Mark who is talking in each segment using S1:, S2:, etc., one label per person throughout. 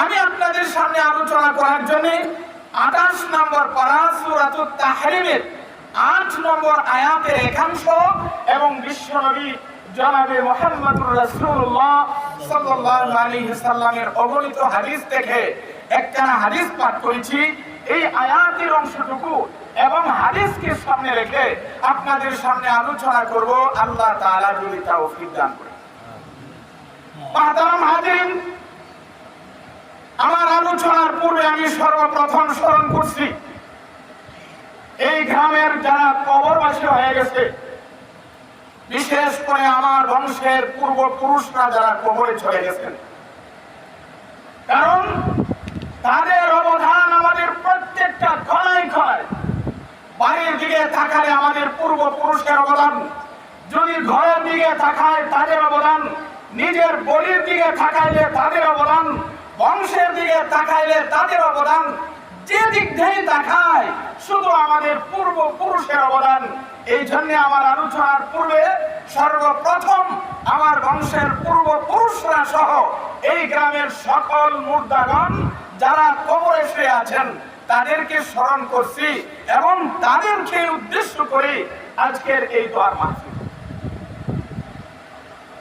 S1: আমি আপনাদের সামনে আলোচনা করার জন্য 28 নম্বর পারা সূরাতুত তাহরিমের 8 নম্বর আয়াতের একাংশ এবং বিশ্বনবী জনাবে মুহাম্মদুর রাসূলুল্লাহ সাল্লাল্লাহু আলাইহি সাল্লামের অগণিত হাদিস থেকে একটা হাদিস পাঠ করেছি। এই আয়াতের অংশটুকু এবং হাদিসকে সামনে রেখে আপনাদের সামনে আলোচনা করব, আল্লাহ তাআলা যদি তৌফিক দান করেন। মুহতারাম হাজিরিন, আমার আলোচনার পূর্বে আমি সর্বপ্রথম স্মরণ করছি এই গ্রামের যারা কবরবাসী হয়ে গেছে, বিশেষ করে আমার বংশের পূর্বপুরুষরা যারা কবরে চলে গেছেন, কারণ তাদের অবদান আমাদের প্রত্যেকটা খনায় খনায়। বাড়ির দিকে তাকালে আমাদের পূর্বপুরুষের অবদান, যদি ঘরের দিকে তাকায় তাদের অবদান, নিজের বলির দিকে তাকাইলে তাদের অবদান, বংশের দিকে তাকাইলে তাদের অবদান, যে দিক থেকে তাকায় শুধু আমাদের পূর্বপুরুষের অবদান। এই জন্য আমার আলোচনার পূর্বে সর্বপ্রথম আমার বংশের পূর্বপুরুষরা সহ এই গ্রামের সকল মুর্দাগণ যারা কবরে শুয়ে আছেন তাদেরকে স্মরণ করছি এবং তাদেরকে উদ্দেশ্য করে আজকের এই দোয়ার মাহফিল।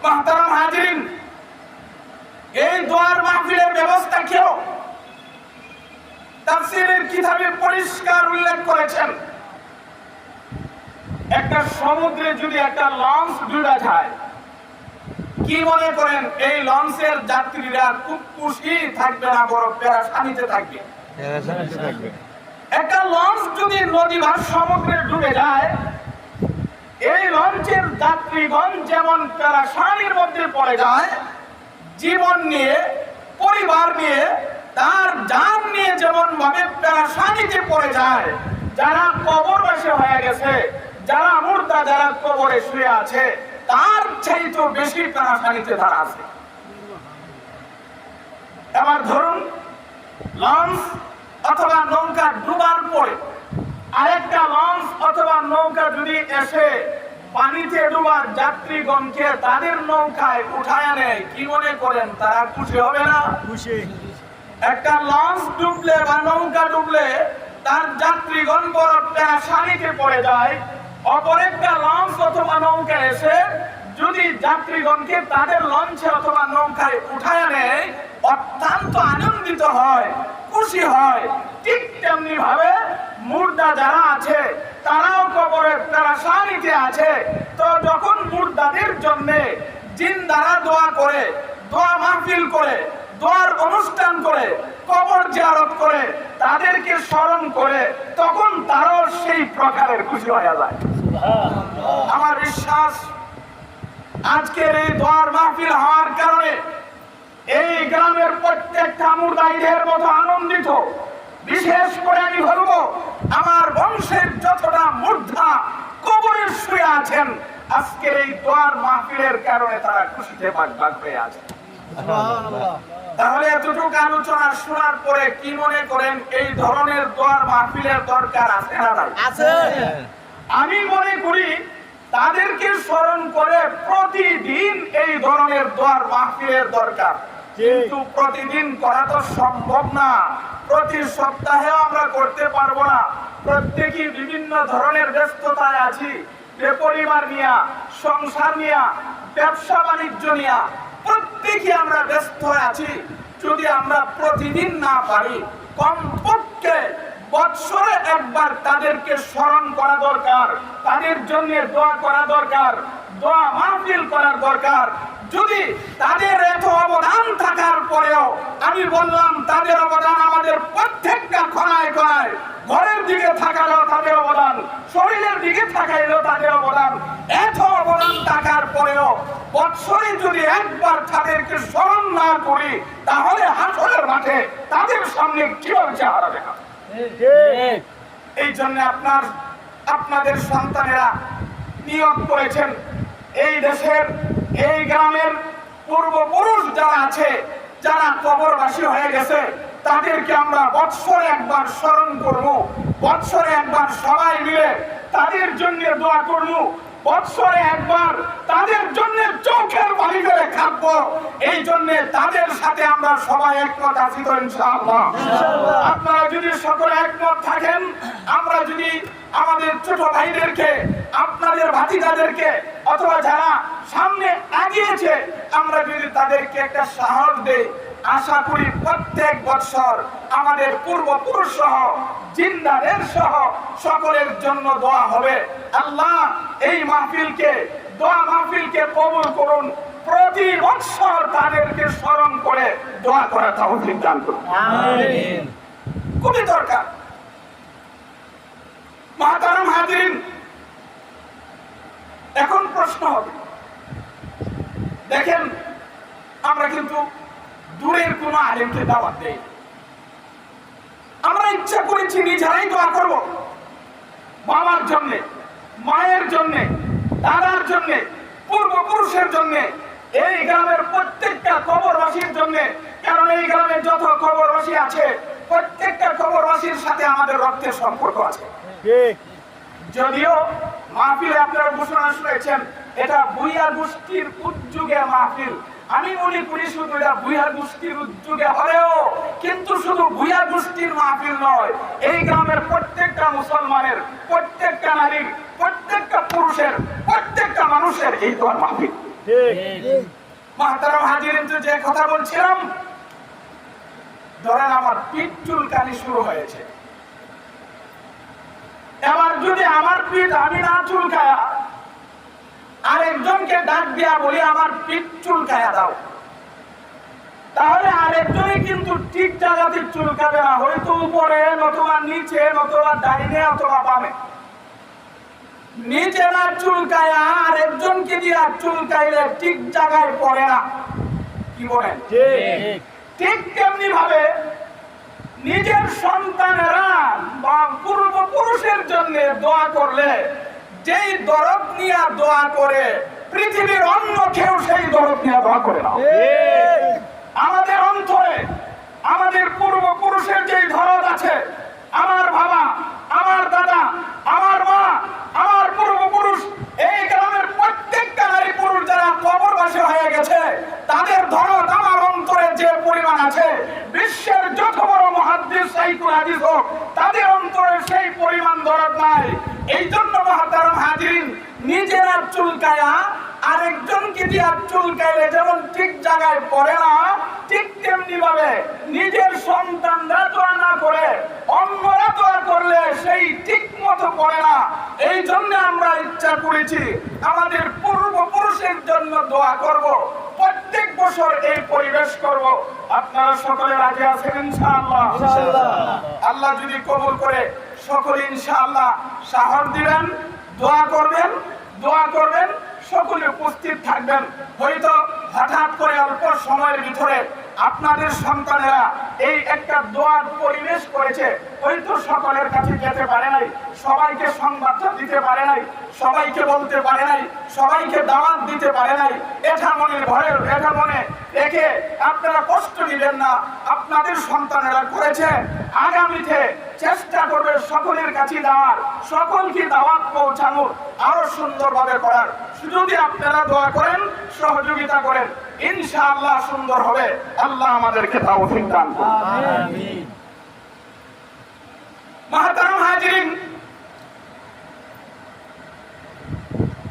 S1: মুহতারাম হাজিরিন, এই দোয়ার মাহফিলের ব্যবস্থা কেউ তাফসীরের কিতাবে পরিষ্কার উল্লেখ করেছেন, একটা সমুদ্রে যদি একটা লঞ্চ ডুবে যায়, কি মনে করেন এই লঞ্চের যাত্রীরা খুব খুশি থাকবে না বড় পেরেশানিতে থাকবে? একটা লঞ্চ যদি নদী বা সমুদ্রে ডুবে যায়, এই লঞ্চের যাত্রীগণ যেমন পেরেশানির মধ্যে পড়ে যায়, জীবন নিয়ে পরিবার নিয়ে তার জান নিয়ে যেমন ভাবে পেরেশানিতে পড়ে যায়, যারা কবরবাসী হয়ে গেছে, যারা মুর্দা, যারা কবরে শুয়ে আছে, তার চাইতে বেশি পেরেশানিতে তারা আছে। এবার ধরুন লঞ্চ অথবা নৌকা ডুবার পরে আরেকটা লঞ্চ অথবা নৌকা যদি এসে পানিতে ডুবার যাত্রীগণকে তাদের নৌকায় উঠায় নেয়, কি মনে করেন তারা খুশি হবে না? খুশি। একটা লঞ্চ ডুবলে বা নৌকা ডুবলে তার যাত্রীগণ বড় পেরেশানিতে পড়ে যায়, অপর একটা লঞ্চ অথবা নৌকা এসে যদি যাত্রীগণকে তাদের লঞ্চে অথবা নৌকায় উঠায় নেয় অত্যন্ত আনন্দিত হয়, খুশি হয়। ঠিক তেমনি ভাবে মুর্দা যারা আছে তারাও কবরে পেরেশানিতে আছে, তো যখন মুর্দাদের জন্য জিন্দারা দোয়া করে, দোয়া মাহফিল করে, দোয়ার অনুষ্ঠান করে, কবর জিয়ারত করে, তাদেরকে স্মরণ করে, তখন তারাও সেই প্রকারের খুশি হয়ে যায়। আমার বিশ্বাস আজকের এই দোয়ার মাহফিল হওয়ার কারণে এই গ্রামের প্রত্যেকটা মুর্দা ঈদের মতো আনন্দিত। বিশেষ করে আমি বলবো আমার বংশের যতটা মুর্দা কবরে শুয়ে আছেন, আজকের এই দোয়ার মাহফিলের কারণে তারা খুশিতে ভাগ হয়ে আছে। তাহলে এতটুকু আলোচনা শোনার পরে কি মনে করেন এই ধরনের দোয়ার মাহফিলের দরকার আছে না নাই? আছে। আমি মনে করি তাদেরকে স্মরণ করে প্রতিদিন এই ধরনের দোয়ার মাহফিলের দরকার, কিন্তু প্রতিদিন করা তো সম্ভব না, প্রতি সপ্তাহে আমরা করতে পারবো না। প্রত্যেকই বিভিন্ন ধরনের ব্যস্ততায় আছি, পরিবার নিয়ে, সংসার নিয়ে, ব্যবসা বাণিজ্য নিয়ে প্রত্যেকই আমরা ব্যস্ত আছি। যদি আমরা প্রতিদিন না পারি, কমপক্ষে বৎসরে একবার তাদেরকে স্মরণ করা দরকার, তাদের জন্য দোয়া করা দরকার, দোয়া মাহফিল করার দরকার। যদি তাদের এত অবদান থাকার পরেও আমি বললাম তাদের অবদান আমাদের প্রত্যেকটা খনায় খনায়, ঘরের দিকে থাকালেও তাদের অবদান, শরীরের দিকে থাকাইলেও তাদের অবদান, এত অবদান থাকার পরেও বৎসরে যদি একবার তাদেরকে স্মরণ না করি, তাহলে হাসরের মাঠে তাদের সামনে কিভাবে চেহারা দেখা? এই জন্য আপনাদের সন্তানেরা নিয়োগ করেছেন এই দেশের, এই গ্রামের পূর্বপুরুষ যারা আছে, যারা কবরবাসী হয়ে গেছে, তাদেরকে আমরা বৎসরে একবার স্মরণ করব, বৎসরে একবার সবাই মিলে তাদের জন্য দোয়া করব। বছরে একবার তাদের জন্য চোখের পানি ফেলে কাঁদবো। এই জন্য তাদের সাথে আমরা সবাই একমত আছি তো ইনশাআল্লাহ। আপনারা যদি সকলে একমত থাকেন, আমরা যদি আমাদের ছোট ভাইদেরকে, আপনাদের ভাতিজাদেরকে অথবা যারা সামনে আগিয়েছে, আমরা যদি তাদেরকে একটা সাহস দেই, আশা করি প্রত্যেক বছর আমাদের পূর্বপুরুষ সহ জিন্দাদের সহ সকলের জন্য দোয়া হবে। আল্লাহ এই মাহফিলকে, দোয়া মাহফিলকে কবুল করুন। প্রতি বছর তাদেরকে স্মরণ করে দোয়া করা তৌফিক দান করুন। আমিন। খুবই দরকার। মুহতারাম হাজিরিন, এখন প্রশ্ন হবে, দেখেন আমরা কিন্তু দূরের কোন আলেমকে দাওয়াত দেই, আমরা ইচ্ছা করেছি নিজেরাই দোয়া করব, বাবার জন্য, মায়ের জন্য, দাদার জন্য, পূর্বপুরুষের জন্য, এই গ্রামের প্রত্যেকটা কবরবাসীর জন্য। কারণ এই গ্রামে যত কবরবাসী আছে, প্রত্যেকটা কবরবাসীর সাথে আমাদের রক্তের সম্পর্ক আছে। যদিও মাহফিলে আপনারা ঘোষণা শুনেছেন এটা ভুইয়া গোষ্ঠীর উদ্যোগে মাহফিল, আমি মনে করি শুধু এটা ভুইয়া গোষ্ঠীর উদ্যোগে হলেও কিন্তু শুধু ভুইয়া গোষ্ঠীর মাহফিল নয়, এই গ্রামের প্রত্যেকটা মুসলমানের, প্রত্যেকটা নারীর, প্রত্যেকটা পুরুষের, প্রত্যেকটা মানুষের এই দোয়ার মাহফিল। মুহতারাম হাজিরিন, যে কথা বলছিলাম, ধরেন আমার পিঠ চুলকানি শুরু হয়েছে, এবার যদি আমার পিঠ আমি না চুলকায়া আরেকজনকে ডাক দিয়া বলি আমার পিঠ চুলকায়া দাও, তাহলে আরেকজনই কিন্তু ঠিক জায়গাতে চুলকাবে না, হয়তো উপরে নতুবা নিচে নতুবা ডাইনে অথবা বামে। নিচে না চুলকায়া আরেকজনকে দিয়া চুলকাইলে ঠিক জায়গায় পড়ে না। কি বলেন? ঠিক তেমনি ভাবে নিজের সন্তানেরা বা পূর্বপুরুষের জন্য দোয়া করলে যেই দরদ নিয়ে দোয়া করে, পৃথিবীর অন্য কেউ সেই দরদ নিয়ে দোয়া করে না। আমাদের অন্তরে আমাদের পূর্বপুরুষের যেই দরদ আছে, আমার বাবা, আমার দাদা, আমার মা, আমার পূর্বপুরুষ, এই গ্রামের প্রত্যেকটা নারী পুরুষ যারা কবরবাসী হয়ে গেছে, তাদের দরদ আমার অন্তরে যে পরিমাণ আছে, বিশ্বের যত বড় মুহাদ্দিস সাইকুল হাদিস হোক, তাদের অন্তরে সেই পরিমাণ দরদ নাই। এই জন্য মুহতারাম হাজিরিন, নিজেরা চুলকায়া আরেকজনকে দিয়ে চুলকাইলে যেমন ঠিক জায়গায় পড়ে না, ঠিক তেমনি ভাবে নিজের সন্তানরা দোয়া না করে অন্যরা দোয়া করলে সেই ঠিক মতো পড়ে না। এই জন্য আমরা ইচ্ছা করেছি আমাদের পূর্বপুরুষের জন্য দোয়া করব, প্রত্যেক বছর এই পরিবেশ করব। আপনারা সকলে রাজি আছেন ইনশাআল্লাহ? আল্লাহ যদি কবুল করে সকলে ইনশাআল্লাহ সাহস দিবেন, দোয়া করবেন, দোয়া করবেন, সকলে উপস্থিত থাকবেন। হয়তো হঠাৎ করে অল্প সময়ের ভিতরে আপনাদের সন্তানেরা এই একটা দোয়ার পরিবেশ করেছে, হয়তো সকলের কাছে যেতে পারে নাই, সবাইকে সংবাদটা দিতে পারে নাই, সবাইকে বলতে পারে নাই, সবাইকে দাওয়াত দিতে পারে নাই। এটা মনে ভয়ের, এটা মনে রেখে আপনারা কষ্ট দিবেন না। আপনাদের সন্তানেরা করেছে, আগামীতে চেষ্টা করবে সকলের কাছে যাওয়ার, সকলকে দাওয়াত পৌঁছানোর, আরো সুন্দরভাবে করার। যদি আপনারা দোয়া করেন, সহযোগিতা করেন, ইনশাআল্লাহ সুন্দর হবে। আল্লাহ আমাদেরকে তৌফিক দান করুন। আমিন। মুহতারাম হাজিরিন,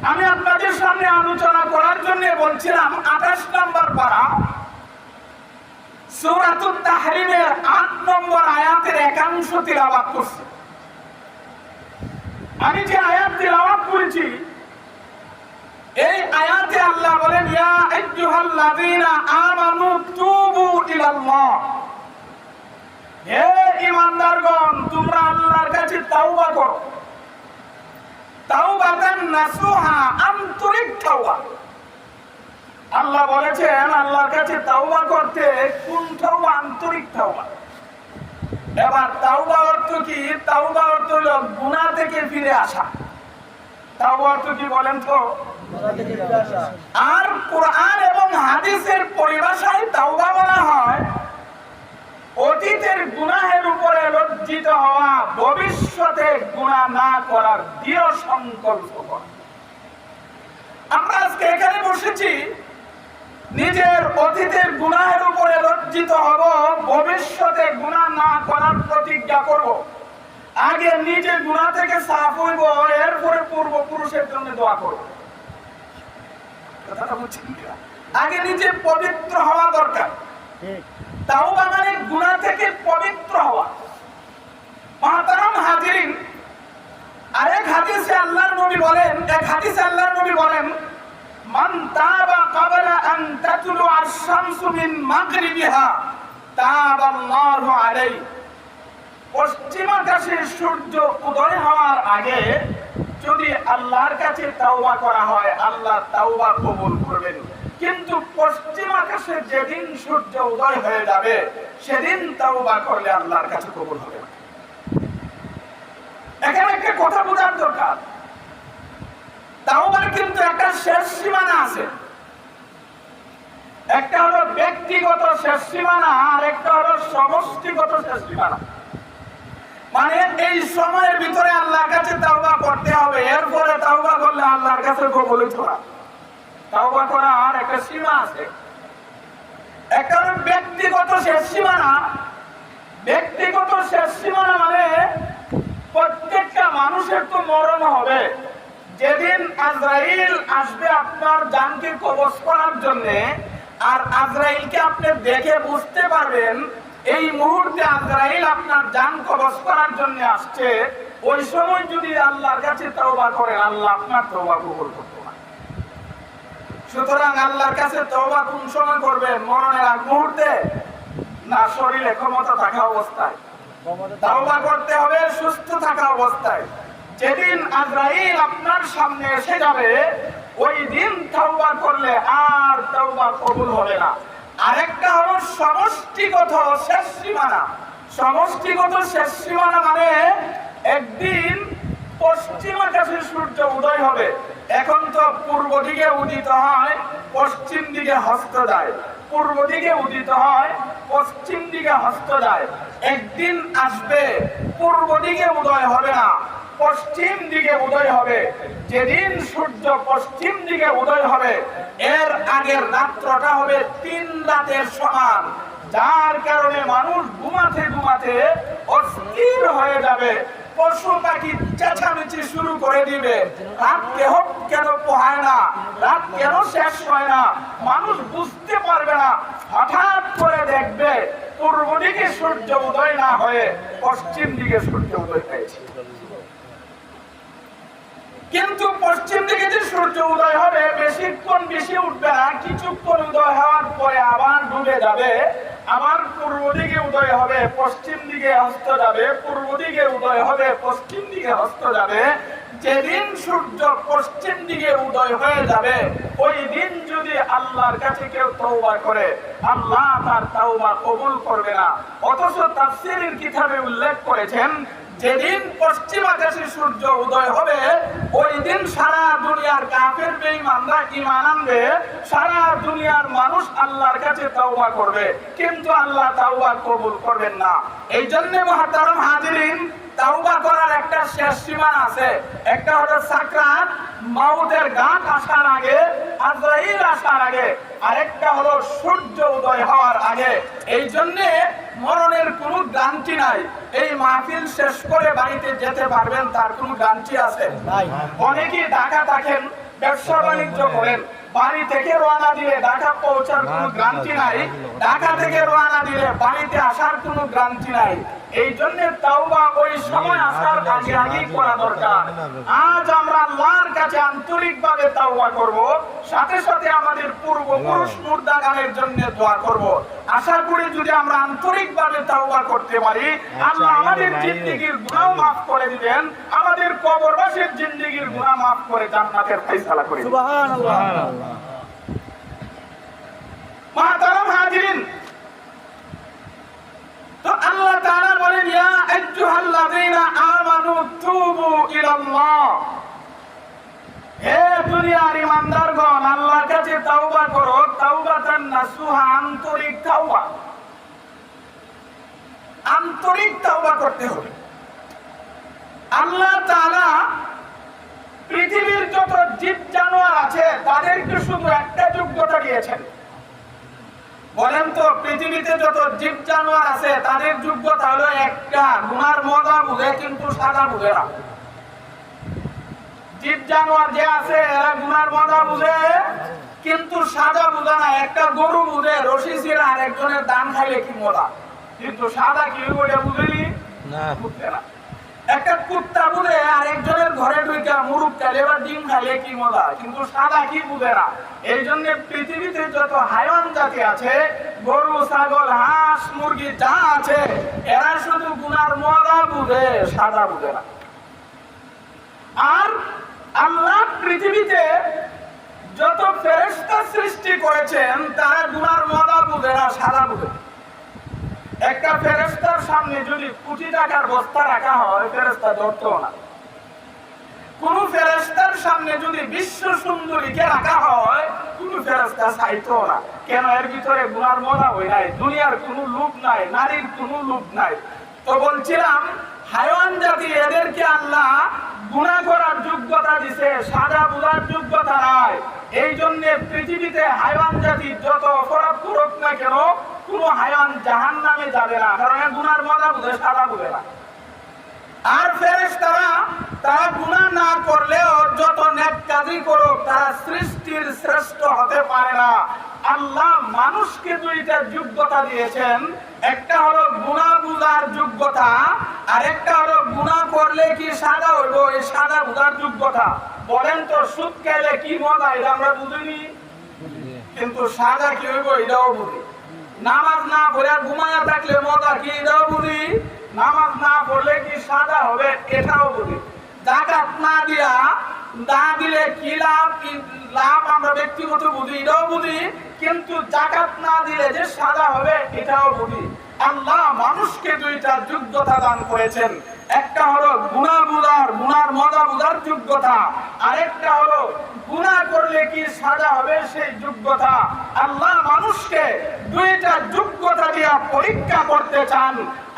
S1: আমি আপনাদের সামনে আলোচনা করার জন্য বলছিলাম 28 নম্বর পারা সূরাতুত তাহরিমের 8 নম্বর আয়াতের একাংশ তিলাওয়াত করছি। আমি যে আয়াত তিলাওয়াত করেছি, এই আয়াতে আল্লাহ বলেন, ইয়া আইয়ুহাল্লাযীনা আমানু তুবু ইলাল্লাহ, হে ঈমানদারগণ তোমরা আল্লাহর কাছে তাওবা করো। তাওবাতান নাসুহা, আন্তরিক তাওবা। আল্লাহ বলেছেন আল্লাহর কাছে তাওবা করতে, কোন তাওবা? আন্তরিক তাওবা। এবার তাওবা অর্থ কি? তাওবা অর্থ হলো গুনাহ থেকে ফিরে আসা। তাওবা অর্থ কি বলেন তো? আর কোরআন এবং হাদিসের পরিভাষায় তাওবা বলা হয় অতীতের গুনাহের উপরে লজ্জিত হওয়া, ভবিষ্যতে গুনাহ না করার দৃঢ় সংকল্প করা। আমরা আজকে এখানে বসেছি নিজের অতীতের গুনাহের উপরে লজ্জিত হব, ভবিষ্যতে গুনাহ না করার প্রতিজ্ঞা করব। আগে নিজে গুনাহ থেকে সাফ হইব, এরপরে পূর্বপুরুষের জন্য দোয়া করব। কথাটা বুঝছেন কিনা? আগে নিজে পবিত্র হওয়া দরকার। তাওবা মানে গুনাহ থেকে পবিত্র হওয়া। মুহতারাম হাজিরিন, আরেক হাদিসে আল্লাহর নবী বলেন, মান তাবা ক্বাবলা আন তাতলু আশ-শামসু মিন মাগরিবিহা তাবাল্লাহু আলাইহি। পশ্চিম আকাশে সূর্য উদয় হওয়ার আগে যদি আল্লাহর কাছে তাওবা করা হয়, আল্লাহ তাওবা কবুল করবেন। কিন্তু পশ্চিম আকাশে যেদিন সূর্য উদয় হয়ে যাবে সেদিন তাওবা করলে আল্লাহর কাছে কবুল হবে না। এখানে একটা কথা বোঝার দরকার, তাওবার কিন্তু একটা শেষ সীমানা আছে। একটা হলো ব্যক্তিগত শেষ সীমানা, আর একটা হলো সমষ্টিগত শেষ সীমানা। মানে এই সময়ের ভিতরে আল্লাহর কাছে তাওবা করতে হবে, এরপরে তাওবা করলে আল্লাহর কাছে কবুল হবে না। তাওবা করার একটা সীমা আছে। একটা হলো ব্যক্তিগত শেষ সীমানা। ব্যক্তিগত শেষ সীমানা মানে প্রত্যেকটা মানুষের তো মরণ হবে। যেদিন আজরাইল আসবে আপনার জানকে কবজ করার জন্য, আর আজরাইলকে আপনি দেখে বুঝতে পারবেন এই মুহূর্তে আজরাইল আপনার জান কবজ করার জন্য আসছে, ওই সময় যদি আল্লাহর কাছে তওবা করেন, আল্লাহ আপনার তওবা কবুল করতে পারে। সুতরাং আল্লাহর কাছে তওবা কোন সময় করবেন? মরণের আগ মুহূর্তে, না শরীরে ক্ষমতা থাকা অবস্থায়? তওবা করতে হবে সুস্থ থাকা অবস্থায়। যেদিন আজরাইল আপনার সামনে এসে যাবে ওই দিন তওবা করলে আর তওবা কবুল হবে না। আরেকটা হলো সমষ্টিগত শেষ সীমানা। সমষ্টিগত শেষ সীমানা মানে একদিন পশ্চিম আকাশে সূর্য উদয় হবে। এখন তো পূর্ব দিকে উদিত হয়, পশ্চিম দিকে হস্ত যায়। পূর্ব দিকে উদিত হয়, পশ্চিম দিকে হস্ত যায়। একদিন আসবে পূর্ব দিকে উদয় হবে না, পশ্চিম দিকে উদয় হবে। যেদিন সূর্য পশ্চিম দিকে উদয় হবে এর আগের রাত্রটা হবে 3 রাতের সমান, যার কারণে মানুষ ঘুমাতে ঘুমাতে অস্থির হয়ে যাবে। পশু পাখি চেঁচামেচি শুরু করে দিবে, রাত কেন পোহায় না, রাত কেন শেষ হয় না, মানুষ বুঝতে পারবে না। হঠাৎ করে দেখবে পূর্ব দিকে সূর্য উদয় না হয়ে পশ্চিম দিকে সূর্য উদয় হয়েছে। কিন্তু পশ্চিম দিকে যে সূর্য উদয় হবে বেশিক্ষণ বেশি উঠবে না, কিছুক্ষণ উদয় হওয়ার পরে আবার ডুবে যাবে। আবার পূর্ব দিকে উদয় হবে, পশ্চিম দিকে অস্ত যাবে, পূর্ব দিকে উদয় হবে, পশ্চিম দিকে অস্ত যাবে। যেদিন সূর্য পশ্চিম দিকে উদয় হয়ে যাবে ওই দিন যদি আল্লাহর কাছে কেউ তওবা করে, আল্লাহ তার তওবা কবুল করবে না। অথচ তাফসীরের কিতাবে উল্লেখ করেছেন যেদিন পশ্চিম আকাশে সূর্য উদয় হবে ওই দিন সারা দুনিয়ার কাফের বেঈমানরা ঈমান আনবে, সারা দুনিয়ার মানুষ আল্লাহর কাছে তওবা করবে, কিন্তু আল্লাহ তওবা কবুল করবেন না। এই জন্য মুহতারাম হাজিরিন, তওবা করার একটা শেষ সীমানা আছে। একটা হলো সাকরাত, মাউতের ঘাট আসার আগে, আজরাইল আসার আগে। আরেকটা হলো সূর্য উদয় হওয়ার আগে। এই জন্য মরণের কোনো গ্যারান্টি নাই। এই মাহফিল শেষ করে বাড়িতে যেতে পারবেন তার কোনো গ্যারান্টি আছে? অনেকেই ঢাকা থাকেন, ব্যবসা বাণিজ্য করেন, বাড়ি থেকে রওনা দিলে ঢাকা পৌঁছার কোনো গ্যারান্টি নাই, ঢাকা থেকে রওনা দিলে বাড়িতে আসার কোনো গ্যারান্টি নাই। এই জন্য তাওবা ওই সময় আসার আগে আগেই করা দরকার। আজ আমরা আল্লাহর কাছে আন্তরিকভাবে তাওবা করব, সাথে সাথে আমাদের পূর্বপুরুষ মুর্দাগানের জন্য দোয়া করব। আশা করি যদি আমরা আন্তরিকভাবে তাওবা করতে পারি আল্লাহ আমাদের জিন্দেগির গুনাহ মাফ করে দিবেন, আমাদের কবরবাসীর জিন্দেগির গুনাহ মাফ করে জান্নাতের ফয়সালা করে দিবেন। সুবহানাল্লাহ। মুহতারাম হাজিরিন, তো আল্লাহ তাআলা বলেন ইয়া আইয়ুহাল্লাযীনা আমানু তুবু ইলাল্লাহ, হে দুনিয়ার ঈমানদারগণ আল্লাহর কাছে তাওবা করো, তাওবাতান নাসুহা, আন্তরিক তাওবা। আন্তরিক তাওবা করতে হবে। আল্লাহ তাআলা পৃথিবীর যত জীব জানোয়ার আছে তাদেরকে শুধু একটা যোগ্যতা দিয়েছেন। বলেন তো, পৃথিবীতে যত জীব জানোয়ার আছে তাদের যোগ্যতা হলো একটা, গুনার মজা বুঝে কিন্তু সাজা বুঝে না। জীব জানোয়ার যে আছে এরা গুনার মজা বুঝে কিন্তু সাজা বুঝে না। একটা গরু বুঝে রশি ছিঁড়ে আর একজনের দান খাইলে কি মজা, কিন্তু সাজা কি ওইটা বুঝেনি না, বুঝতে না। একটা কুত্তা বুঝে আর একজনের ঘরে ঢুকে মুরুখ খাইলে বা ডিম খাইলে কি মজা, কিন্তু সাদা কি বুঝে না। এই জন্য পৃথিবীতে যত হাইওয়ান জাতি আছে, গরু ছাগল হাঁস মুরগি যা আছে, এরা শুধু গুনার মজা বুঝে, সাদা বুঝে না। আর আল্লাহ পৃথিবীতে যত ফেরেশতা সৃষ্টি করেছেন তারা গুনার মজা বুঝে না, সাদা বুঝে। একটা ফেরেশতার সামনে যদি কোটি টাকার বস্তা রাখা হয় ফেরেশতা ধরতো না। কোন ফেরেশতার সামনে যদি বিশ্ব সুন্দরীকে রাখা হয় কোন ফেরেশতা চাইতো না। কেন? এর ভিতরে গুনার মজা হয় নাই, দুনিয়ার কোনো লোভ নাই, নারীর কোনো লোভ নাই। তো বলছিলাম হাইওয়ান জাতি এদেরকে আল্লাহ গুনাহ করার যোগ্যতা দিছে, সাজা বুঝার যোগ্যতা নাই। এই জন্য পৃথিবীতে হাইওয়ান জাতি যত অপরাধ করুক না কেন কোন হাইওয়ান জাহান্নামে যাবে না, কারণ গুনার মজা বুঝে, সাজা বুঝে না। আর ফেরেশতারা তারা গুনাহ না করলেও যত নেক কাজই করুক তারা সৃষ্টির শ্রেষ্ঠ হতে পারে না। আল্লাহ মানুষকে দুইটা যোগ্যতা দিয়েছেন, একটা হলো গুনাহ বুঝার যোগ্যতা, আর একটা হলো গুনাহ করলে কি সাজা হইব এই সাজা বুঝার যোগ্যতা। বলেন তো, সুদ খেলে কি মজা এটা আমরা বুঝিনি, কিন্তু সাজা কি হইব এটাও বুঝি। নামাজ না পড়ে ঘুমায়া থাকলে মজা কি এটাও বুঝি, নামাজ না পড়লে কি সাজা হবে এটাও বুঝি। যাকাত না দিলে কি লাভ, কি লাভ আমরা ব্যক্তিগত বুঝি, এটাও বুঝি, কিন্তু যাকাত না দিলে যে সাজা হবে এটাও বুঝি। আল্লাহ মানুষকে দুইটা যোগ্যতা দান করেছেন, একটা হলো গুনাহ বুঝার, গুনার মজা বুঝার যোগ্যতা, আরেকটা হলো গুনাহ করলে কি সাজা হবে সেই যোগ্যতা। আল্লাহ মানুষকে দুইটা যোগ্যতা দিয়ে পরীক্ষা করতে চান।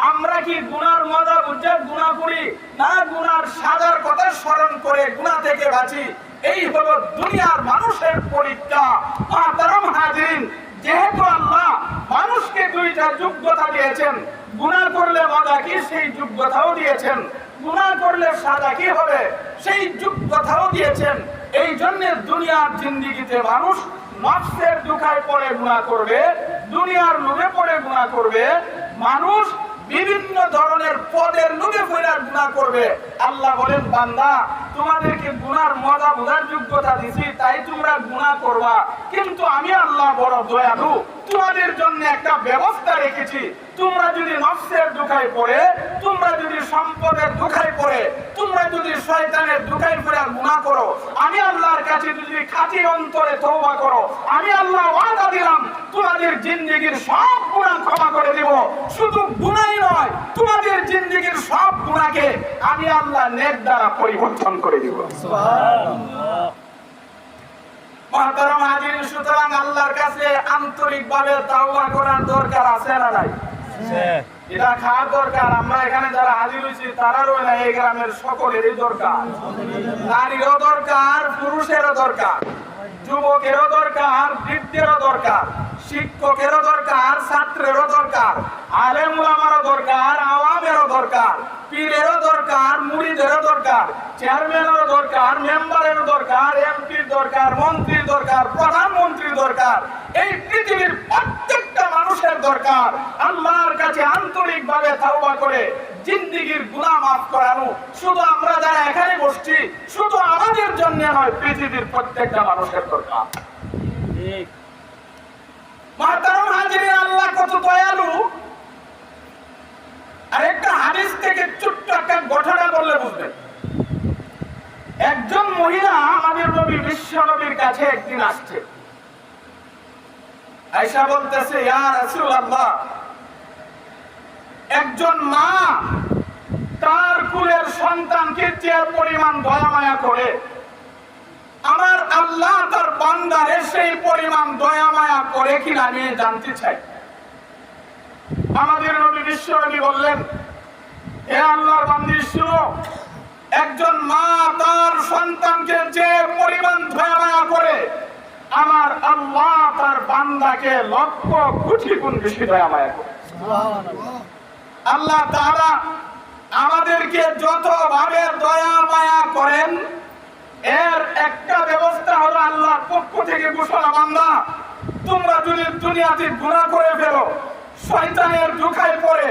S1: আমরা কি গুনার মজা বুঝে গুনাহ করি, না গুনার সাজার কথা স্মরণ করে গুনাহ থেকে বাঁচি? এই হলো দুনিয়ার মানুষের পরীক্ষা। মুহতারাম হাজিরিন, যেহেতু আল্লাহ মানুষকে দুইটা যোগ্যতা দিয়েছেন, গুনাহ করলে মজা কি সেই যোগ্যতাও দিয়েছেন, গুনাহ করলে সাজা কি হবে সেই যোগ্যতাও দিয়েছেন। এই জন্য দুনিয়ার জিন্দেগিতে মানুষ নফসের দুখায় পড়ে গুনাহ করবে, দুনিয়ার লোভে পড়ে গুনাহ করবে, মানুষ বিভিন্ন ধরনের পদের লোভে পড়ে গুনাহ করবে। আল্লাহ বলেন, বান্দা তোমাদেরকে গুনার মজা বোঝার যোগ্যতা দিছি তাই তোমরা গুনাহ করবা, কিন্তু আমি আল্লাহ বড় দয়ালু, তোমাদের জন্য একটা ব্যবস্থা রেখেছি। তোমরা যদি নফসের দুখায় পড়ে, তোমরা যদি সম্পদের দুখায় পড়ে, তোমরা যদি শয়তানের দুখায় পড়ে গুনাহ করো, আমি আল্লাহর কাছে যদি খাঁটি অন্তরে তওবা করো, আমি আল্লাহ ওয়াদা দিলাম তোমাদের জিন্দেগীর সব গুনাহ ক্ষমা করে দেব। শুধু গুনাহই নয়, তোমাদের জিন্দেগীর সব গুনাহকে আমি আল্লাহ নেক দ্বারা পরিবর্তন করে দেব। সুবহানাল্লাহ। মুহতারাম হাজিরিন, সুতরাং আল্লাহর কাছে আন্তরিকভাবে তাওবা করার দরকার আছে না নাই? এটা খাওয়ার দরকার। আমরা এখানে যারা হাজির হয়েছি তারারও না, এই গ্রামের সকলেরই দরকার। নারীরও দরকার, পুরুষেরও দরকার, যুবকেরও দরকার, বৃদ্ধেরও দরকার, শিক্ষকেরও দরকার, ছাত্রেরও দরকার, আলেম উলামারও দরকার, আওয়ামেরও দরকার, পীরেরও দরকার, মুরিদেরও দরকার, চেয়ারম্যানেরও দরকার, মেম্বারেরও দরকার, এমপির দরকার, মন্ত্রীর দরকার, প্রধানমন্ত্রীর দরকার। এই পৃথিবীর প্রত্যেকটা মানুষের দরকার আল্লাহর কাছে আন্তরিকভাবে তাওবা করে জিন্দেগীর গুনাহ মাফ করানো। শুধু আমরা যারা এখানে বসছি, শুধু আমাদের জন্য নয়, পৃথিবীর প্রত্যেকটা মানুষের দরকার। ঠিক। মুহতারাম হাজিরিন, আল্লাহ কত দয়ালু। আরেকটা হাদিস থেকে ছোট্ট একটা ঘটনা বললে বুঝবেন। একজন মহিলা আমাদের নবী বিশ্ব নবীর কাছে একদিন আসছে, আয়েশা বলতেছে, ইয়া রাসূলুল্লাহ, একজন মা তার কুলের সন্তানকে যে পরিমাণ দয়া মায়া করে, আমার আল্লাহ তার বান্দারে সেই পরিমাণ দয়া মায়া করে কিনা আমি জানতে চাই। আমাদের নবী বিশ্ব নবী বললেন, হে আল্লাহর বান্দী শুনো, একজন মা তার সন্তানকে যে পরিমাণ দয়া মায়া করে, আমার আল্লাহ তার বান্দাকে লক্ষ কোটি গুণ বেশি দয়া মায়া করে। আল্লাহ তাআলা আমাদেরকে যতভাবে দয়া মায়া করেন, এর একটা ব্যবস্থা হলো আল্লাহর পক্ষ থেকে ঘোষণা, বান্দা তোমরা যদি দুনিয়াতে গুনাহ করে ফেলো, শয়তানের ধোঁকায় পড়ে,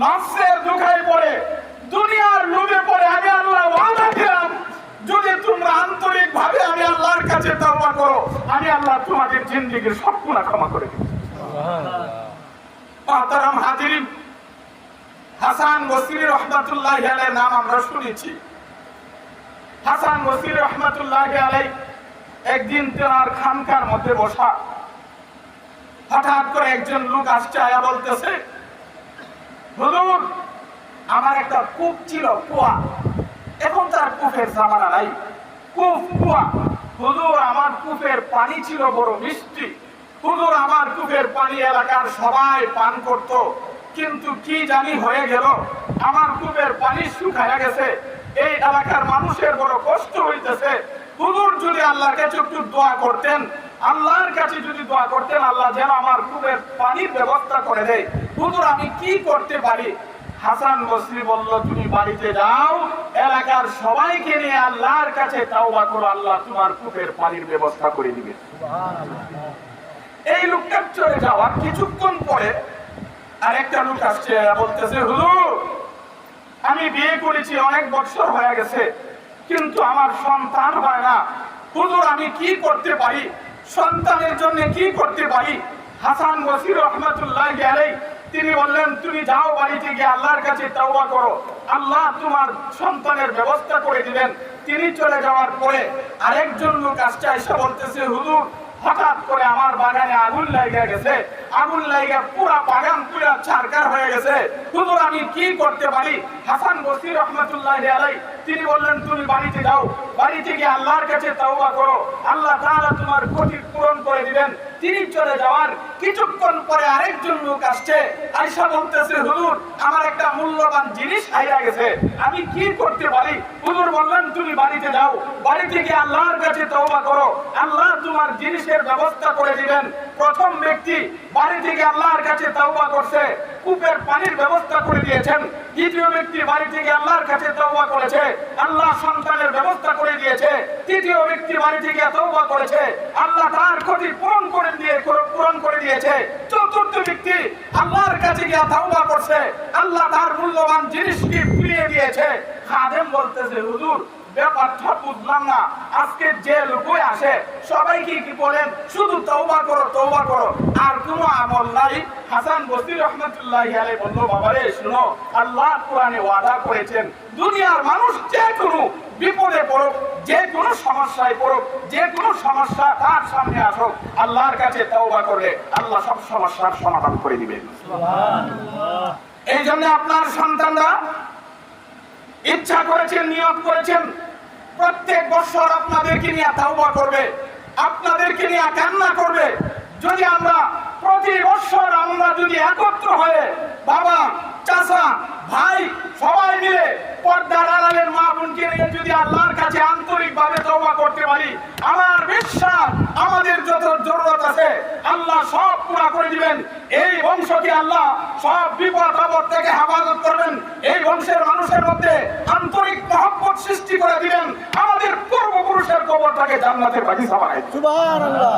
S1: নফসের ধোঁকায় পড়ে, দুনিয়ার লোভে পড়ে, আমি আল্লাহ ওয়াদা দিলাম যদি তোমরা আন্তরিক ভাবে আমি আল্লাহর কাছে তওবা করো, আমি আল্লাহ তোমাদের জিন্দেগীর সব গুনাহ ক্ষমা করে দেব। মুহতারাম হাজিরিন, হাসান বসরি রাহমাতুল্লাহি আলাইহির নাম আমরা শুনেছি। হাসান বসরি রাহমাতুল্লাহি আলাইহি একদিন তার খানকার মধ্যে বসা, হঠাৎ করে একজন লোক আসছে, আয়া বলতেছে, হুজুর আমার একটা কূপ ছিল, কুয়া, এখন তার কূপের জামানা নাই, কূপ কুয়া। হুজুর আমার কূপের পানি ছিল বড় মিষ্টি, হুজুর আমার কূপের পানি এলাকার সবাই পান করত, কিন্তু কি জানি হয়ে গেল, আমার কূপের পানি শুকায়া গেছে, এই এলাকার মানুষের বড় কষ্ট হইতেছে। হুজুর যদি আল্লাহর কাছে একটু দোয়া করতেন, আল্লাহর কাছে যদি দোয়া করতেন, আল্লাহ যেন আমার কূপের পানির ব্যবস্থা করে দেয়। হুজুর আমি কি করতে পারি? হাসান বসরি বলল, তুমি বাড়িতে যাও, এলাকার সবাইকে নিয়ে আল্লাহর কাছে তাওবা করো, আল্লাহ তোমার কূপের পানির ব্যবস্থা করে দিবে। এই লোকটা চলে যাওয়ার কিছুক্ষণ পরে আরেকটা লোক আসছে, বলতেছে, হুজুর আমি বিয়ে করেছি, অনেক বছর হয়ে গেছে, কিন্তু আমার সন্তান হয় না, হুজুর আমি কি করতে পারি? সন্তানের জন্য কি করতে পারি? হাসান বসরি রাহমাতুল্লাহি আলাইহি তিনি বললেন, তুমি যাও বাড়িতে গিয়ে আল্লাহর কাছে তাওবা করো, আল্লাহ তোমার সন্তানের ব্যবস্থা করে দিবেন। তিনি চলে যাওয়ার পরে আরেকজন লোক আসছে, এসে বলতেছে, হুজুর হঠাৎ করে আমার বাগানে আগুন লাগা গেছে, আগুন লাগা পুরা বাগান পুরা ছারখার হয়ে গেছে, হুজুর আমি কি করতে পারি? হাসান বসরি রাহমাতুল্লাহি আলাইহি তিনি বললেন, তুমি বাড়িতে যাও, বাড়িতে গিয়ে আল্লাহর কাছে তাওবা করো, আল্লাহ তাআলা তোমার ক্ষতি পূরণ করে দিবেন। তিনি চলে যাওয়ার কিছুক্ষণ পরে আরেকজন লোক আসছে, আয়েশা বলতেছে, হুজুর আমার একটা মূল্যবান জিনিস হারিয়ে গেছে, আমি কি করতে পারি? হুজুর বললেন, তুমি বাড়িতে যাও, বাড়িতে গিয়ে আল্লাহর কাছে তওবা করো, আল্লাহ তোমার জিনিসের ব্যবস্থা করে দিবেন। প্রথম ব্যক্তি বাড়ি থেকে আল্লাহর কাছে তওবা করছে, কূপের পানির ব্যবস্থা করে দিয়েছেন। দ্বিতীয় ব্যক্তি বাড়ি থেকে আল্লাহর কাছে তওবা করেছে, আল্লাহ সন্তানের ব্যবস্থা করে দিয়েছে। তৃতীয় ব্যক্তি বাড়ি থেকে তওবা করেছে, আল্লাহ তার ক্ষতি পূরণ করে দিয়েছে। চতুর্থ ব্যক্তি আল্লাহর কাছে গিয়ে তওবা করছে, আল্লাহ তার মূল্যবান জিনিসকে ফিরিয়ে দিয়েছে। খাদেম বলতেছে, হুজুর ব্যাপারটা বুঝলাম না, আজকে যে লোকই আসে সবাইকে কি বলেন, শুধু তওবা করো তওবা করো, আর কোনো আমল নাই? হাসান বসরি রাহমাতুল্লাহি আলাইহি বলল, বাবারে শুনো, আল্লাহ কোরআনে ওয়াদা করেছেন, দুনিয়ার মানুষ যে কোনো বিপদে পড়ুক, যে কোনো সমস্যায় পড়ুক, যে কোনো সমস্যা তার সামনে আসুক, আল্লাহর কাছে তওবা করলে আল্লাহ সব সমস্যার সমাধান করে দিবেন। সুবহানাল্লাহ। এই জন্য আপনার সন্তানরা ইচ্ছা করেছেন, নিয়ত করেছেন, প্রত্যেক বছর আপনাদেরকে নিয়ে তাওবা করবে, আপনাদেরকে নিয়ে কান্না করবে। যদি আমরা প্রতি বছর আমরা যদি একত্র হয়ে বাবা, চাচা, ভাই সবাই মিলে পর্দার আড়ালের মা বোনকে নিয়ে যদি আল্লাহর কাছে আন্তরিকভাবে তওবা করতে পারি, আমার বিশ্বাস আমাদের যত জরুরত আছে আল্লাহ সব পুরা করে দিবেন। এই বংশকে আল্লাহ সব বিপদ আপদ থেকে হেফাজত করবেন। এই বংশের মানুষের মধ্যে আন্তরিক মহব্বত সৃষ্টি করে দিবেন। আমাদের পূর্বপুরুষের কবরটাকে জান্নাতের বাগিচা বানাই দিবেন। সুবহানাল্লাহ।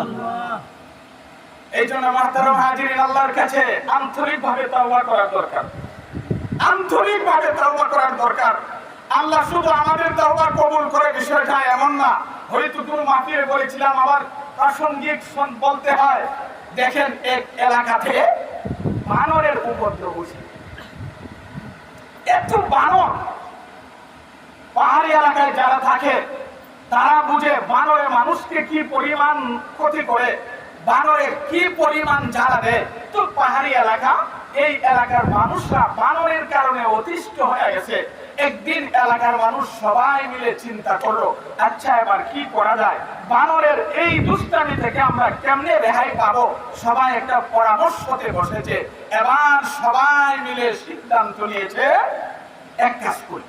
S1: এই জন্য মুহতারাম হাজিরিন, আল্লাহর কাছে আন্তরিকভাবে তাওবা করার দরকার, আন্তরিকভাবে তাওবা করার দরকার। আল্লাহ শুধু আমাদের তাওবা কবুল করে বিষয়টা এমন না। হয়তো কোনো মাহফিলে বলেছিলাম, আবার প্রাসঙ্গিক বলতে হয়, দেখেন এক এলাকাতে বানরের উপদ্রব হয়েছে, এত বানর। পাহাড়ি এলাকায় যারা থাকে তারা বুঝে বানরে মানুষকে কি পরিমাণ ক্ষতি করে, বানরে কি পরিমাণ জ্বালা দেয়। তো পাহাড়ি এলাকা, এই এলাকার মানুষরা বানরের কারণে অতিষ্ঠ হয়ে গেছে। একদিন এলাকার মানুষ সবাই মিলে চিন্তা করলো, আচ্ছা এবার কি করা যায়, বানরের এই দুষ্টামি থেকে আমরা কেমনে রেহাই পাবো। সবাই একটা পরামর্শতে বসেছে। এবার সবাই মিলে সিদ্ধান্ত নিয়েছে, এক কাজ করি,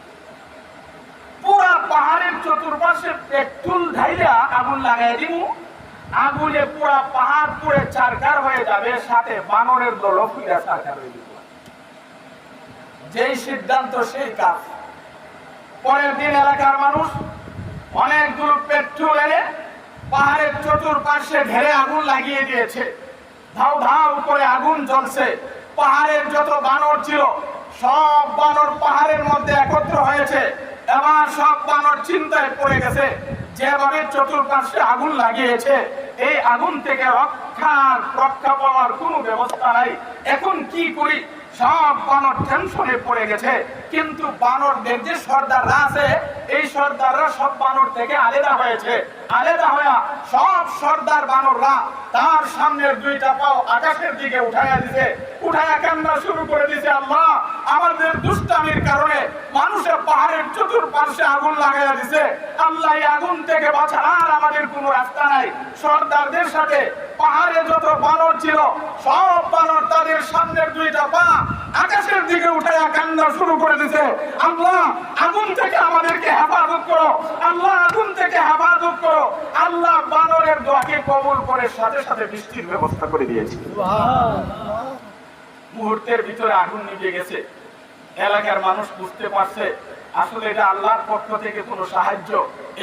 S1: পুরা পাহাড়ের চতুর্পাশে পেট্রোল ঢাইলা আগুন লাগাই দিব, আগুনে পুরা পাহাড় পুড়ে চারকার হয়ে যাবে, সাথে বানরের দলও পুড়ে চারকার হয়ে যাবে। যেই সিদ্ধান্ত সেই কাজ। পরের দিন এলাকার মানুষ অনেকগুলো পেট্রোল এনে পাহাড়ের চতুর্পাশে ঢেলে আগুন লাগিয়ে দিয়েছে। ধাউ ধাউ করে আগুন জ্বলছে। পাহাড়ের যত বানর ছিল সব বানর পাহাড়ের মধ্যে একত্র হয়েছে। এবার সব বানর চিন্তায় পড়ে গেছে, যেভাবে চতুর্পাশে আগুন লাগিয়েছে এই আগুন থেকে রক্ষা পাওয়ার কোনো ব্যবস্থা নাই, এখন কি করি? সব বানর টেনশনে পড়ে গেছে। কিন্তু বানরদের যে সর্দাররা আছে এই সর্দাররা সব বানর থেকে আলাদা হয়েছে। আলাদা হয়ে সব সর্দার বানররা তার সামনের দুইটা পাও আকাশের দিকে উঠাইয়া দিছে, উঠাইয়া কান্না শুরু করে দিছে, আল্লাহ আমাদের দুষ্টামির কারণে মানুষের পাহাড়ের চতুর্পাশে আগুন লাগাইয়া দিছে, আল্লাহ এই আগুন থেকে বাঁচার আর আমাদের কোনো রাস্তা নাই। সর্দারদের সাথে পাহাড়ে যত বানর ছিল সব বানর তাদের সামনের দুইটা পা আকাশের দিকে উঠাইয়া কান্না শুরু করে দিছে, আল্লাহ আগুন থেকে আমাদেরকে হেফাজত করো, আল্লাহ আগুন থেকে হেফাজত করো। আল্লাহ বানরের দোয়াকে কবুল করে সাথে সাথে বৃষ্টির ব্যবস্থা করে দিয়েছে। মুহূর্তের ভিতরে আগুন নিভে গেছে। এলাকার মানুষ বুঝতে পারছে আসলে এটা আল্লাহর পক্ষ থেকে কোনো সাহায্য।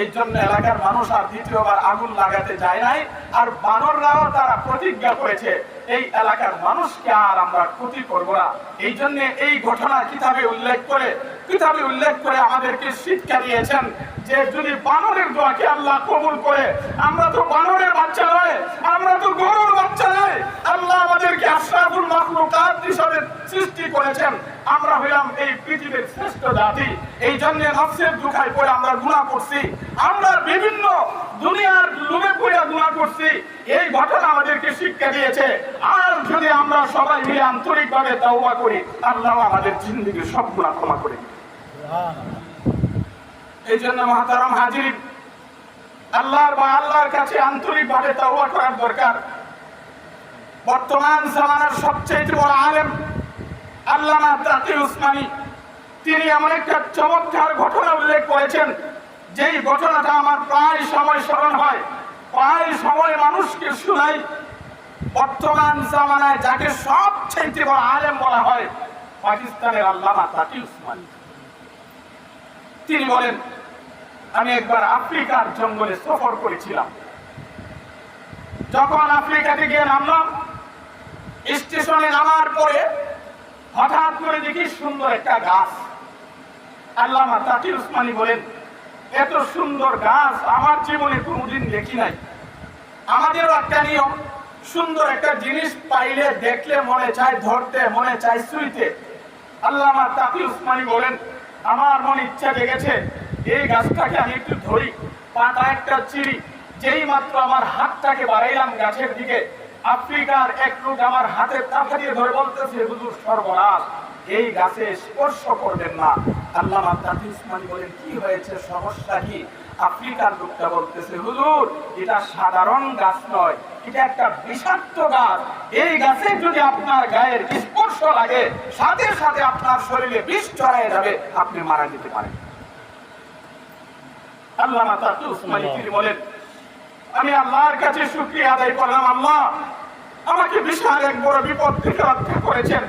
S1: এই জন্য এলাকার মানুষ আর দ্বিতীয়বার আগুন লাগাতে যায় নাই। আর বানররাও তারা প্রতিজ্ঞা করেছে এই এলাকার মানুষকে আর আমরা ক্ষতি করবো না। এই জন্য এই ঘটনা কিতাবে উল্লেখ করে আমাদেরকে শিক্ষা দিয়েছেন যে যদি বানরের দোয়াকে আল্লাহ কবুল করে, আমরা তো বানরের বাচ্চা নয়, আমরা তো গরুর বাচ্চা নয়, আল্লাহ আমাদেরকে আশরাফুল মাখলুকাত হিসেবে সৃষ্টি করেছেন। আমরা হইলাম এই পৃথিবীর শ্রেষ্ঠ জাতি। এই জন্য নফসের দুঃখায় পড়ে আমরা গুনাহ করছি, আমরা বিভিন্ন দুনিয়ার লোভে পড়ে গুনাহ করছি। এই ঘটনা আমাদেরকে শিক্ষা দিয়েছে। আর যদি আমরা সবাই মিলে আন্তরিকভাবে তাওবা করি, আল্লাহ আমাদের জিন্দেগির সব গুনাহ ক্ষমা করে দিবেন। এই জন্য মুহতারাম হাজিরিন, আল্লাহর কাছে আন্তরিকভাবে তাওবা করার দরকার। বর্তমান জামানার সবচেয়ে বড় আলেম আল্লামা তাকি উসমানী, তিনি এমন একটা চমৎকার ঘটনা উল্লেখ করেছেন যেই ঘটনাটা আমার প্রায় সময় স্মরণ হয়, প্রায় সময় মানুষকে শুনাই। বর্তমান জামানায় যাকে সবচেয়ে বড় আলেম বলা হয় পাকিস্তানের আল্লামা তাকি উসমানী। তিনি বলেন, আমি একবার আফ্রিকার জঙ্গলে সফর করেছিলাম। যখন আফ্রিকাতে গিয়ে নামলাম, স্টেশনে নামার পরে হঠাৎ করে দেখি সুন্দর একটা গাছ। আল্লামা তাকি উসমানী বলেন, এত সুন্দর গাছ আমার জীবনে কোনোদিন দেখি নাই। আমাদেরও একটা নিয়ম, সুন্দর একটা জিনিস পাইলে দেখলে মনে চায় ধরতে, মনে চায় ছুঁইতে। আল্লামা তাকি উসমানী বলেন, আমার মনে ইচ্ছা জেগেছে এই গাছটাকে আমি একটু ধরি, পাতা একটা চিড়ি। যেই মাত্র আমার হাতটাকে বাড়াইলাম গাছের দিকে, আফ্রিকার এক লোক আমার হাতের তাফা দিয়ে ধরে বলতেছে, হুজুর সর্বনাশ, এই গাছে স্পর্শ করবেন না। আল্লামা তাকি উসমানী বলেন, কি হয়েছে, সমস্যা কি? আফ্রিকার লোকটা বলতেছে, হুজুর এটা সাধারণ গাছ নয়, এটা একটা বিষাক্ত গাছ। এই গাছে যদি আপনার গায়ের স্পর্শ লাগে সাথে সাথে আপনার শরীরে বিষ ছড়িয়ে যাবে, আপনি মারা যেতে পারেন। আল্লামা তাকি উসমানী তিনি বলেন, আমি আল্লাহর কাছে শুকরিয়া আদায় করলাম, আল্লাহ আমাকে বিশাল এক বড় বিপদ থেকে রক্ষা করেছেন।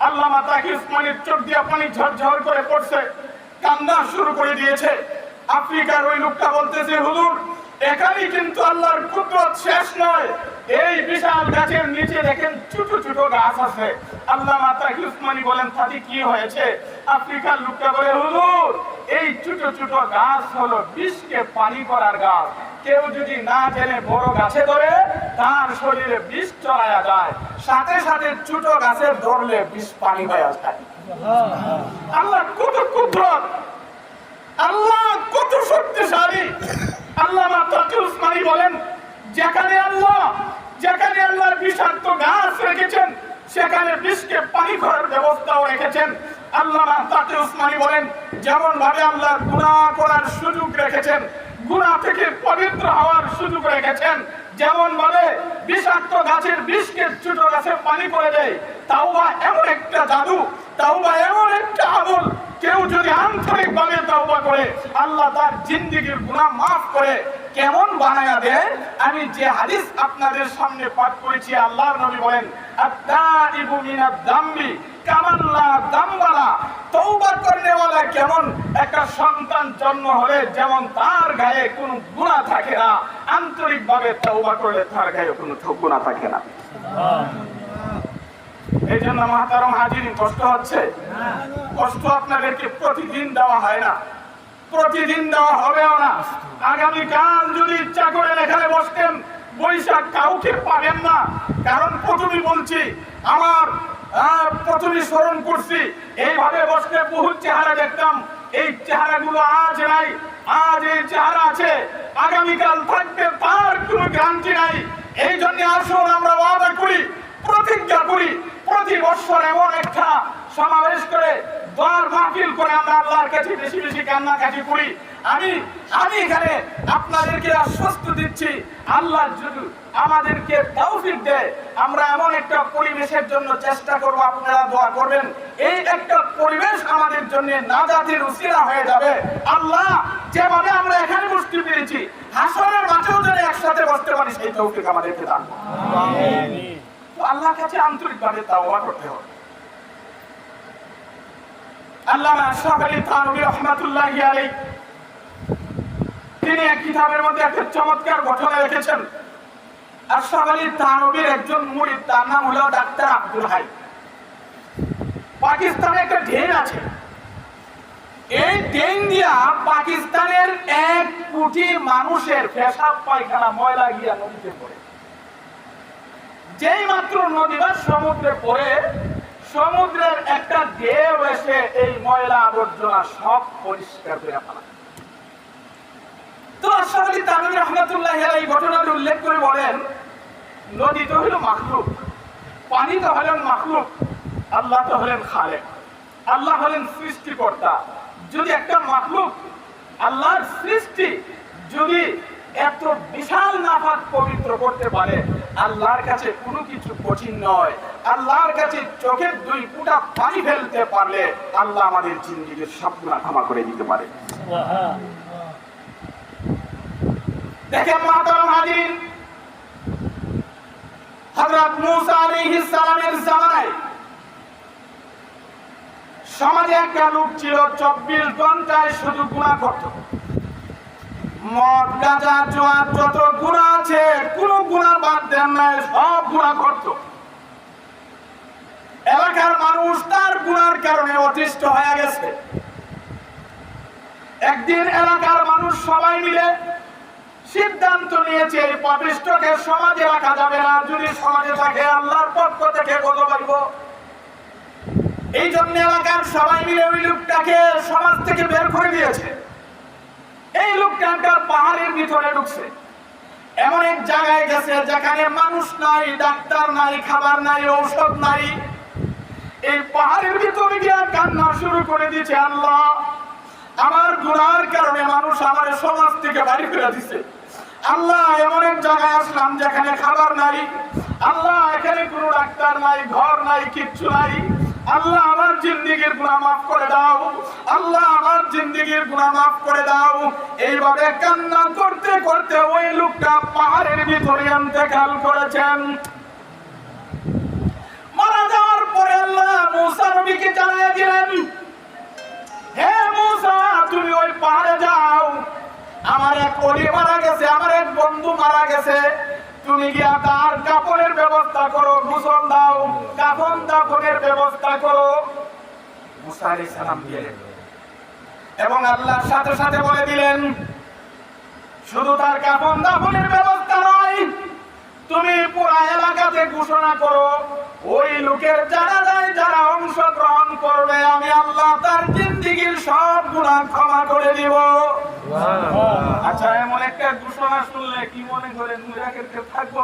S1: আল্লামা তাকি উসমানীর চোখ দিয়ে পানি ঝরঝর করে পড়ছে, কান্না শুরু করে দিয়েছে। আফ্রিকার ওই লোকটা বলতেছে, হুজুর এখানেই কিন্তু আল্লাহর কুদরত শেষ নয়, এই বিশাল গাছের নিচে দেখেন ছোট ছোট গাছ আছে। আল্লামা তাকি উসমানী বলেন, তাতে কি হয়েছে? আফ্রিকার লোকটা বলে, হুজুর এই ছোট ছোট গাছ হলো বিষকে পানি করার গাছ। কেউ যদি না জেনে বড় গাছে ধরে তার শরীরে বিষ চড়ায়া যায়, সাথে সাথে ছোট গাছে ধরলে বিষ পানি হয়ে যায়। আল্লাহ কত কুদরত, আল্লাহ কত শক্তিশালী। আল্লামা তাকি উসমানী বলেন, যেখানে আল্লাহর বিষাক্ত গাছ রেখেছেন সেখানে বিষকে পানি করার ব্যবস্থাও রেখেছেন। আল্লামা তাকি উসমানী বলেন, যেমন ভাবে আল্লাহ গুনাহ করার সুযোগ রেখেছেন, গুনাহ থেকে পবিত্র হওয়ার সুযোগ রেখেছেন, যেমন ভাবে বিষাক্ত গাছের বিষকে ছোট গাছে পানি করে দেয়। তাওবা এমন একটা জাদু, তাওবা এমন একটা আমল, কেউ যদি আন্তরিকভাবে তাওবা করে আল্লাহ তার জিন্দেগীর গুনাহ মাফ করে কেমন বানায়া দেয়। আমি যে হাদিস আপনাদের সামনে পাঠ করেছি, আল্লাহর নবী বলেন আত-তাইবু মিনাদ যামবি কামান লা যামবালা, তওবা করনেওয়ালা কেমন একটা সন্তান জন্ম হলে যেমন তার গায়ে কোনো গুনাহ থাকে না, আন্তরিকভাবে তওবা করলে তার গায়ে কোনো গুনাহ থাকে না। এই জন্য মাহতারাম হাজিরিন, কষ্ট হচ্ছে, কষ্ট আপনাদেরকে প্রতিদিন দেওয়া হয় না, প্রতিদিন দেওয়া হবেও না। আগামীকাল যদি ইচ্ছা করেন এখানে বসতেন, বৈশাখ কাউকে পাবেন না। কারণ প্রথমেই বলছি, আমার প্রথমেই স্মরণ করছি, এইভাবে বসতে বহু চেহারা দেখতাম, এই চেহারাগুলো আজ নাই। আজ এই চেহারা আছে, আগামীকাল থাকবে তার কোনো গ্যারান্টি নাই। এই জন্য আসুন আমরা ওয়াদা করি, প্রতিজ্ঞা করি, প্রতি বছর এমন একটা সমাবেশ করে দোয়ার মাহফিল করে আমরা আল্লাহর কাছে বেশি বেশি কান্নাকাটি করি। আমি এখানে আপনাদেরকে আশ্বস্ত দিচ্ছি, আল্লাহ যদি আমাদেরকে তৌফিক দেয়, আমরা এমন একটা পরিবেশের জন্য চেষ্টা করব, আপনারা দোয়া করবেন। এই একটা পরিবেশ আমাদের জন্য নাজাতের উসিলা হয়ে যাবে। আল্লাহ যেভাবে আমরা এখানে বসতে পেরেছি, হাসরের মাঠেও যেন একসাথে বসতে পারি, সেই তৌফিক আমাদেরকে দান করুন। আমিন। আল্লাহর কাছে আন্তরিকভাবে তাওবা করতে হবে। আল্লামা আশরাফ আলী থানভী রাহমাতুল্লাহি আলাইহি তিনি এক কিতাবের মধ্যে একটা চমৎকার ঘটনা লিখেছেন। আশরাফ আলী থানভীর একজন মুরিদ, তার নাম হলো ডাক্তার আব্দুল হাই। পাকিস্তানে একটা ড্রেন আছে, এই ড্রেন দিয়া পাকিস্তানের 1 কোটি মানুষের পেশাব পায়খানা ময়লা গিয়া নদীতে পড়ে। যেই মাত্র নদী বা সমুদ্রে পড়ে, সমুদ্রের একটা ঢেউ এসে এই ময়লা আবর্জনা সব পরিষ্কার করে ফেলা। তো আশরাফ আলী থানভী রাহমাতুল্লাহি আলাইহি ঘটনাটি উল্লেখ করে বলেন, নদী তো হলো মাখলুক, পানি তো হলেন মাখলুক, আল্লাহ তো হলেন খালেক, আল্লাহ হলেন সৃষ্টিকর্তা। যদি একটা মাখলুক, আল্লাহর সৃষ্টি, যদি এত বিশাল নাফাক পবিত্র করতে পারে, আল্লাহর কাছে কোনো কিছু কঠিন নয়। আল্লাহর কাছে চোখের 2 ফোঁটা পানি ফেলতে পারলে আল্লাহ আমাদের জিন্দেগীর সব গুনাহ ক্ষমা করে দিতে পারে। দেখেন মাহতারাম হাজিরিন, হযরত মূসা আলাইহিস সালামের জামানায় সমাজে একটা লোক ছিল, 24 ঘন্টায় শুধু গুনাহ করত। মদ, গাঁজা, জুয়া, যত গুনাহ আছে কোন গুনাহ বাদ দেন নাই, সব গুনাহ করত। এলাকার মানুষ তার গুনার কারণে অতিষ্ঠ হয়ে গেছে। একদিন এলাকার মানুষ সবাই মিলে সিদ্ধান্ত নিয়েছে, এই পাপিষ্ঠকে সমাজে রাখা যাবে না, যদি সমাজে থাকে আল্লাহর পক্ষ থেকে গজব আসবে। এই জন্য এলাকার সবাই মিলে ওই লোকটাকে সমাজ থেকে বের করে দিয়েছে। এই লোকটা একটা পাহাড়ের ভিতরে ঢুকছে, এমন এক জায়গায় গেছে যেখানে মানুষ নাই, ডাক্তার নাই, খাবার নাই, ঔষধ নাই। এই পাহাড়ের ভিতরে গিয়ে কান্না শুরু করে দিয়েছে, আল্লাহ আমার গুনার কারণে মানুষ আমার সমাজ থেকে বাড়ি ফেলে দিছে। আল্লাহ এমন এক জায়গায় আসলাম যেখানে খাবার নাই, আল্লাহ এখানে কোনো ডাক্তার নাই, ঘর নাই, কিচ্ছু নাই। আল্লাহ আমার জিন্দেগীর গুনাহ মাফ করে দাও, আল্লাহ আমার জিন্দেগীর গুনাহ মাফ করে দাও। এইভাবে কান্না করতে করতে ওই লোকটা পাহাড়ের ভিতরে ইন্তেকাল করেছেন। মারা যাওয়ার পরে আল্লাহ মূসা নবীকে জানিয়ে দিলেন, হে মূসা তুমি ওই পাহাড়ে যাও, আমার এক ওলি মারা গেছে, আমার এক বন্ধু মারা গেছে, তুমি গিয়া তার কাপড়ের ব্যবস্থা করো, গোসল দাও, কাফন দাফনের ব্যবস্থা করো। মূসা আলাইহিস সালাম গেলেন এবং আল্লাহর সাথে সাথে বলে দিলেন, শুধু তার কাফন দাফনের ব্যবস্থা নয়, তুমি পুরো এলাকাতে ঘোষণা করো, ওই লোকের জানাজায় যারা অংশগ্রহণ করবে আমি আল্লাহ তার জিন্দেগীর সব গুনাহ ক্ষমা করে দিব। আচ্ছা, এমন একটা ঘোষণা শুনলে কি মনে করেন মুরাকের কে থাকবো?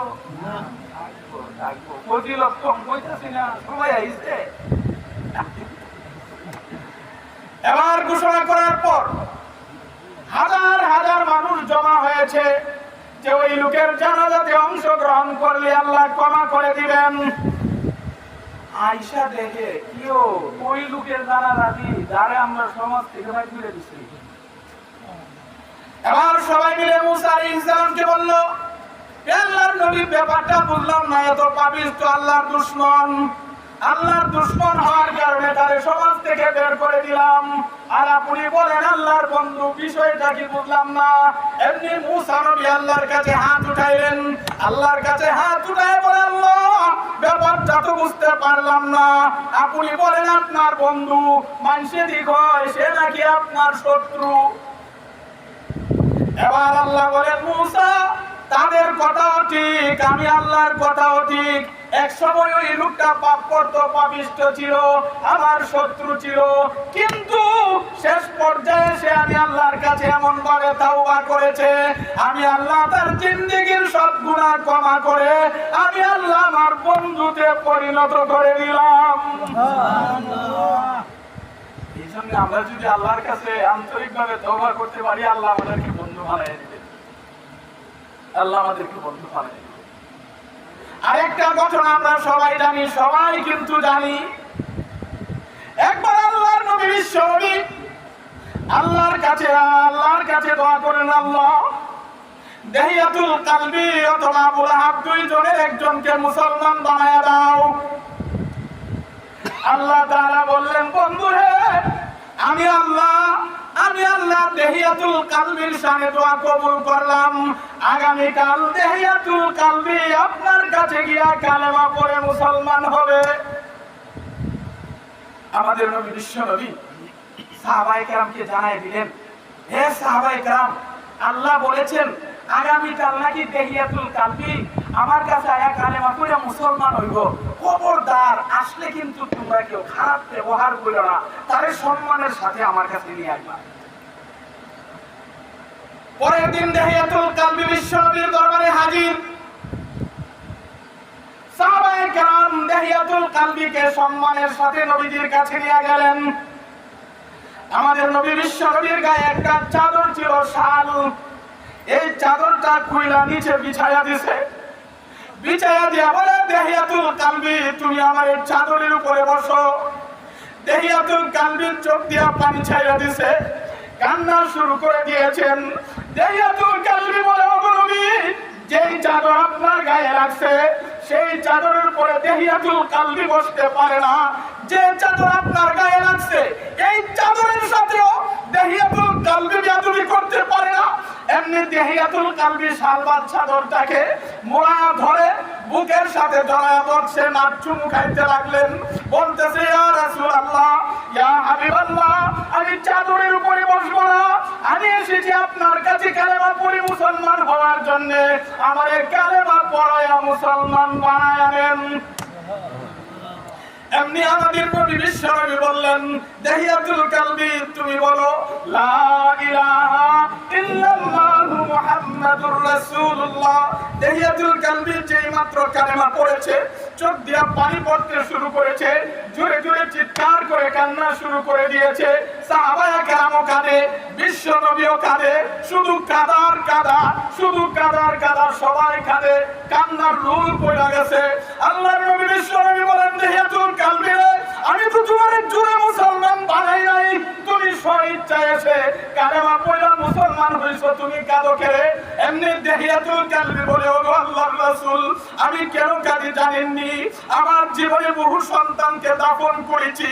S1: থাকবো। ফজিলত কম কইতাছি না, সবাই আইছে। এবার ঘোষণা করার পর হাজার হাজার মানুষ জমা হয়েছে যে ওই লোকের জানাজাতে অংশগ্রহণ করলে আল্লাহ ক্ষমা করে দিবেন। আয়েশা দেখে কিও ওই লোকের জানাজাতি যারে আমরা সমাজ থেকে বাইর করে দিছি, এবার সবাই মিলে মুসা আলাইহিস সালামকে বলল, হে আল্লাহর নবী, ব্যাপারটা বুঝলাম না, এত পাপিষ্ঠ আল্লাহর দুশমন, আল্লাহর দুশমন হওয়ার কারণে তারে সমাজ থেকে বের করে দিলাম, আর আপনি বলেন আল্লাহর বন্ধু, বিষয়টা কি বুঝলাম না। এমনি মুসা নবী আল্লাহর কাছে হাত উঠাইলেন, আল্লাহর কাছে হাত উঠায় বলে, আল্লাহ, ব্যাপারটা তো বুঝতে পারলাম না, আপনি বলেন আপনার বন্ধু, মানুষে দিক হয় সে নাকি আপনার শত্রু। এবার আল্লাহ বলেন, মুসা, তাদের কথাও ঠিক, আমি আল্লাহর কথাও ঠিক। এক সময় ওই লোকটা পাপ করতো, পাপিষ্ঠ ছিল, আমার শত্রু ছিল, কিন্তু শেষ পর্যায়ে সে আমি আল্লাহর কাছে এমন ভাবে তাওবা করেছে, আমি আল্লাহ তার জিন্দেগীর সব গুনাহ ক্ষমা করে আমি আল্লাহ আমার বন্ধুতে পরিণত করে দিলাম। এই জন্য আমরা যদি আল্লাহর কাছে আন্তরিকভাবে তওবা করতে পারি, আল্লাহ আমাদেরকে বন্ধু বানিয়ে দিবেন, আল্লাহ আমাদেরকে বন্ধু বানিয়ে দিবেন। আরেকটা ঘটনা আমরা সবাই জানি, সবাই কিন্তু জানি, একবার আল্লাহর নবী বিশ্ব নবী আল্লাহর কাছে দোয়া করেন, আল্লাহ, দেহিয়াতুল কালবি অথবা আবু লাহাব দুইজনের একজনকে মুসলমান বানায়া দাও। আল্লাহ তাআলা বললেন, বন্ধু হে, আমি আল্লাহ দেহিয়াতুল কালবির শানে দোয়া কবুল করলাম, আগামীকাল দেহিয়াতুল কালবি আপনার কাছে গিয়া কালেমা পড়ে মুসলমান হবে। আমাদের নবী বিশ্ব নবী সাহাবায়ে কেরামকে জানাই দিলেন, হে সাহাবায়ে কেরাম, আল্লাহ বলেছেন আগামীকাল নাকি দেহিয়াতুল কালবি আমার কাছে আয়া কালেমা পড়ে মুসলমান হইব, খবরদার আসলে কিন্তু তোমরা কেউ খারাপ ব্যবহার করো না, তারে সম্মানের সাথে আমার কাছে নিয়ে আসবা। পরের দিন দেহিয়াতুল কালবি বিশ্ব নবীর দরবারে হাজির। সাহাবায়ে কেরাম দেহিয়াতুল কালবিকে সম্মানের সাথে নবীজির কাছে নিয়ে গেলেন। আমাদের নবী বিশ্ব নবীর গায়ে একটা চাদর ছিল, শাল, এই চাদরটা খুইলা নিচে বিছায়া দিছে, বিছায়া দিয়া বলে, দেহিয়াতুল কালবি, তুমি আমার এই চাদরের উপরে বসো। দেহিয়াতুল কালবির চোখ দিয়া পানি ছাইয়া দিছে, কান্না শুরু করে দিয়েছেন। দেহিয়াতুল কালবি বলে, ওগো নবী, যেই চাদর আপনার গায়ে লাগছে সেই চাদরের উপরে দেহিয়াতুল কালবি বসতে পারে না, যে চাদর আপনার গায়ে লাগছে এই চাদরের সাথেও দেহিয়াতুল কালবি বিয়াদবি করতে পারে না। এমনি দেহিয়াতুল কালবি শালবাদ চাদরটাকে মোড়ায়া ধরে বুকের সাথে জড়ায়া ধরছে, আর চুমু খাইতে লাগলেন, বলতেছে, ইয়া রাসূলুল্লাহ, ইয়া হাবিবাল্লাহ, আমি চাদরের উপরে বসবো না, আমি এসেছি আপনার কাছে কালেমা পড়ে মুসলমান হওয়ার জন্য, আমার এই কালেমা পড়ায়া মুসলমান বানায়া দেন। এমনি আমাদের নবী বিশ্ব নবী বললেন, দেহিয়াতুল কালবি, তুমি বলো লা ইলাহা ইল্লাল্লাহু মুহাম্মাদুর রাসূলুল্লাহ। দেহিয়াতুল কালবি যেই মাত্র কালেমা পড়েছে, চোখ দিয়া পানি পড়তে শুরু করেছে, জোরে জোরে চিৎকার করে কান্না শুরু করে দিয়েছে। সাহাবায়ে কেরামও কাঁদে, বিশ্ব নবীও কাঁদে, শুধু কাদার কাদা, শুধু কাদার কাদা, সবাই কাঁদে, কান্নার রুল পড়ে গেছে। আল্লাহর নবী বিশ্ব নবী বলেন, দেহিয়াতুল কালবি, আমি তো তোমার জোরে মুসলমান বানাই নাই, তুমি স্বইচ্ছায় এসে কালেমা পড়ে মুসলমান হইছো, তুমি কাঁদো কেন? এমনি দেহিয়াতুল কালবি বলে, ওগো আল্লাহর রাসূল, আমি কেন কাঁদি জানেননি? আমার জীবনে বহু সন্তানকে দাফন করেছি,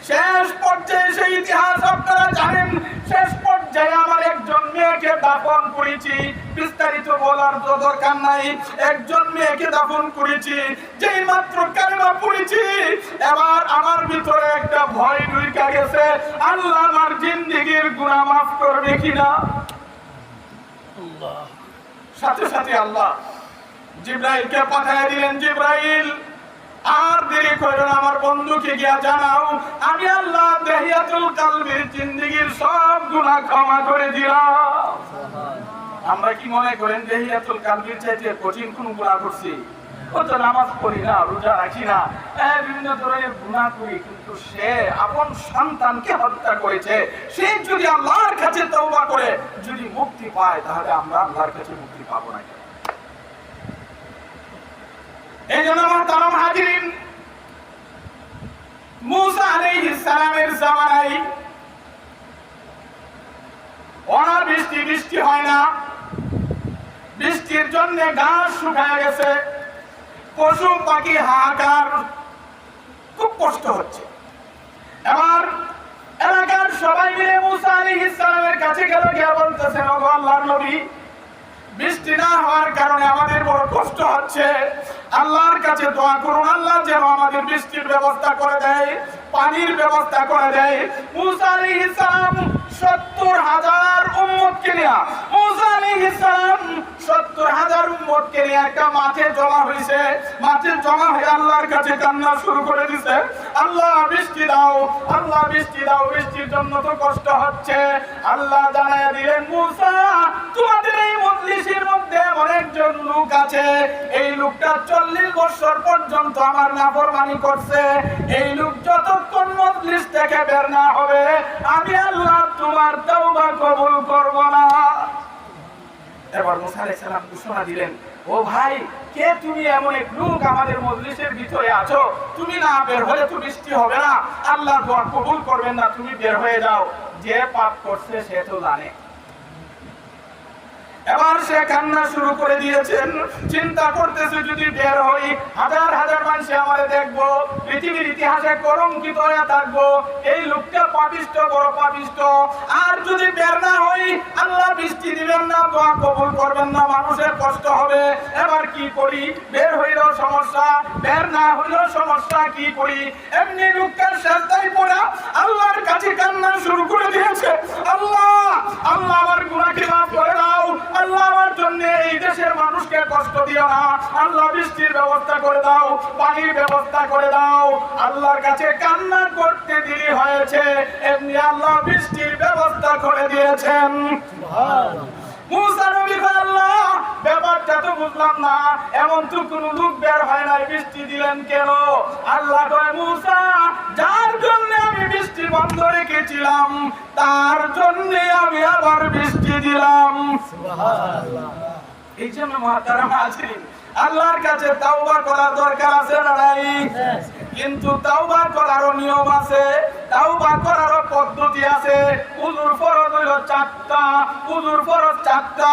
S1: শেষ পর্যায়ে সেই ইতিহাস আপনারা জানেন, শেষ পর্যায়ে আমার একজন মেয়েকে দাফন করেছি, বিস্তারিত বলার দরকার নাই, একজন মেয়েকে দাফন করেছি, যেই মাত্র কালেমা পড়েছি, এবার আমার ভিতরে একটা ভয় ঢুকে গেছে, আল্লাহ আমার জিন্দেগীর গুনাহ মাফ করবে কিনা। সাথে সাথে আল্লাহ জিবরাইলকে পাঠিয়ে দিলেন, জিবরাইল, আর দেরি করো না, আমার বন্ধুকে গিয়া জানাও আমি আল্লাহ দেহিয়াতুল কালবির জিন্দেগীর সব গুনাহ ক্ষমা করে দিলাম। আমরা কি মনে করেন দেহিয়াতুল কালবির চাইতে কঠিন কোন গুনাহ করছি? ও তো নামাজ পড়ি না, রোজা রাখি না, বিভিন্ন ধরনের গুনাহ করি, কিন্তু সে আপন সন্তানকে হত্যা করেছে, সে যদি আল্লাহর কাছে তওবা করে যদি মুক্তি পায়, তাহলে আমরা আল্লাহর কাছে মুক্তি পাবো না। এই জন্য আমার তামাম হাজিরিন, মুসা আলাইহিস সালামের জামানায় অনাবৃষ্টি, বৃষ্টি হয় না, বৃষ্টির জন্য ঘাস শুকায় গেছে, পশু পাখি হাহাকার, খুব কষ্ট হচ্ছে। এবার এলাকার সবাই মিলে মুসা আলাইহিস সালামের কাছে গেল, গিয়ে বলতেছেন, ওগো আল্লাহর নবী, বৃষ্টি না হওয়ার কারণে আমাদের বড় কষ্ট হচ্ছে, আল্লাহর কাছে দোয়া করুন, আল্লাহ যেন আমাদের বৃষ্টির ব্যবস্থা করে দেয়, পানির ব্যবস্থা করে দেয়। মুসা আলাইহিস সালাম ৭০,০০০ উম্মতকে নিয়ে, মুসা আলাইহিস সালাম ৭০,০০০ উম্মতকে নিয়ে একটা মাঠে জমা হয়েছে, মাঠে জমা হয়ে আল্লাহর কাছে কান্না শুরু করে দিছে, আল্লাহ বৃষ্টি দাও, আল্লাহ বৃষ্টি দাও, বৃষ্টির জন্য তো কষ্ট হচ্ছে। আল্লাহ জানায়া দিলেন, মুসা, তোমাদের এই মজলিসের মধ্যে এমন একজন লোক আছে, এই লোকটা ৪০ বছর পর্যন্ত আমার নাফরমানি করছে, এই লোক যতক্ষণ মজলিস থেকে বের না হবে আমি আল্লাহ তোমার তওবা কবুল করব না। এবার মুসা আলাইহিস সালাম ঘোষণা দিলেন, ও ভাই, কে তুমি? এমন এক লোক আমাদের মজলিসের ভিতরে আছো, তুমি না বের হলে তো বৃষ্টি হবে না, আল্লাহ দোয়া কবুল করবেন না, তুমি বের হয়ে যাও। যে পাপ করছে সে তো জানে। এবার সে কান্না শুরু করে দিয়েছেন, চিন্তা করতেছে, যদি বের হই হাজার হাজার মানুষ আমারে দেখবো, পৃথিবীর ইতিহাসে কলঙ্কিত হয়ে থাকবো, এই লোকটা পাপিষ্ঠ, বড় পাপিষ্ঠ। আর যদি বের না হই আল্লাহ বৃষ্টি দিবেন না, দোয়া কবুল করবেন না, মানুষের কষ্ট হবে। এবার কি করি? বের হইলেও সমস্যা, বের না হইলেও সমস্যা, কি করি? এমনি লোকটার সাজদায় পড়া আল্লাহর কাছে কান্না শুরু করে দিয়েছে, আল্লাহ, আল্লাহ আমার গুনাহকে মাফ করে দাও, আল্লাহ আমার জন্য এই দেশের মানুষকে কষ্ট দিও না, আল্লাহ বৃষ্টির ব্যবস্থা করে দাও, পানির ব্যবস্থা করে দাও। আল্লাহর কাছে কান্না করতে দেরি হয়েছে, এমনি আল্লাহ বৃষ্টির ব্যবস্থা করে দিয়েছেন। মুসা নবী কয়, আল্লাহ, ব্যাপারটা তো বুঝলাম না, এমন তো কোন লোক বের হয় নাই, বৃষ্টি দিলেন কেন? আল্লাহ কয়, মুসা, যার জন্য আমি বৃষ্টি বন্ধ রেখেছিলাম তার জন্য আমি আবার বৃষ্টি দিলাম। সুবহানাল্লাহ। এই জন্য মুহতারাম হাজিরিন, আল্লাহর কাছে তাওবা করার দরকার আছে না নাই? কিন্তু তাওবা করারও নিয়ম আছে, তাওবা করারও পদ্ধতি আছে। উযুর ফরজ হইল ৪টা, উযুর ফরজ ৪টা।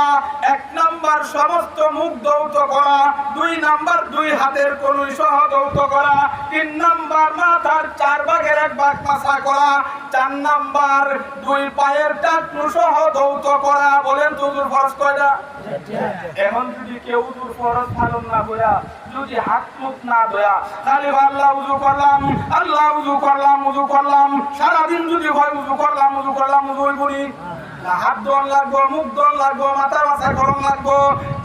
S1: ১ নাম্বার সমস্ত মুখ ধৌত করা, ২ নাম্বার ২ হাতের কনুই সহ ধৌত করা, ৩ নাম্বার মাথার ৪ ভাগের ১ ভাগ মাসা করা, ৪ নাম্বার ২ পায়ের টাকনু সহ ধৌত করা। বলেন তো উযুর ফরজ কয়টা? এখন যদি কেউ উযুর ফরজ পালন না করা, যদি হাত মুখ না ধোয়া, খালি আল্লাহ উযু করলাম, আল্লাহ উযু করলাম, উযু করলাম, সারাদিন যদি হয় উযু করলাম, উযু করলাম, উযু হইবনি? হাত ধোয়া লাগবো, মুখ ধোয়া লাগবো, মাথা মাথা গরম লাগবো।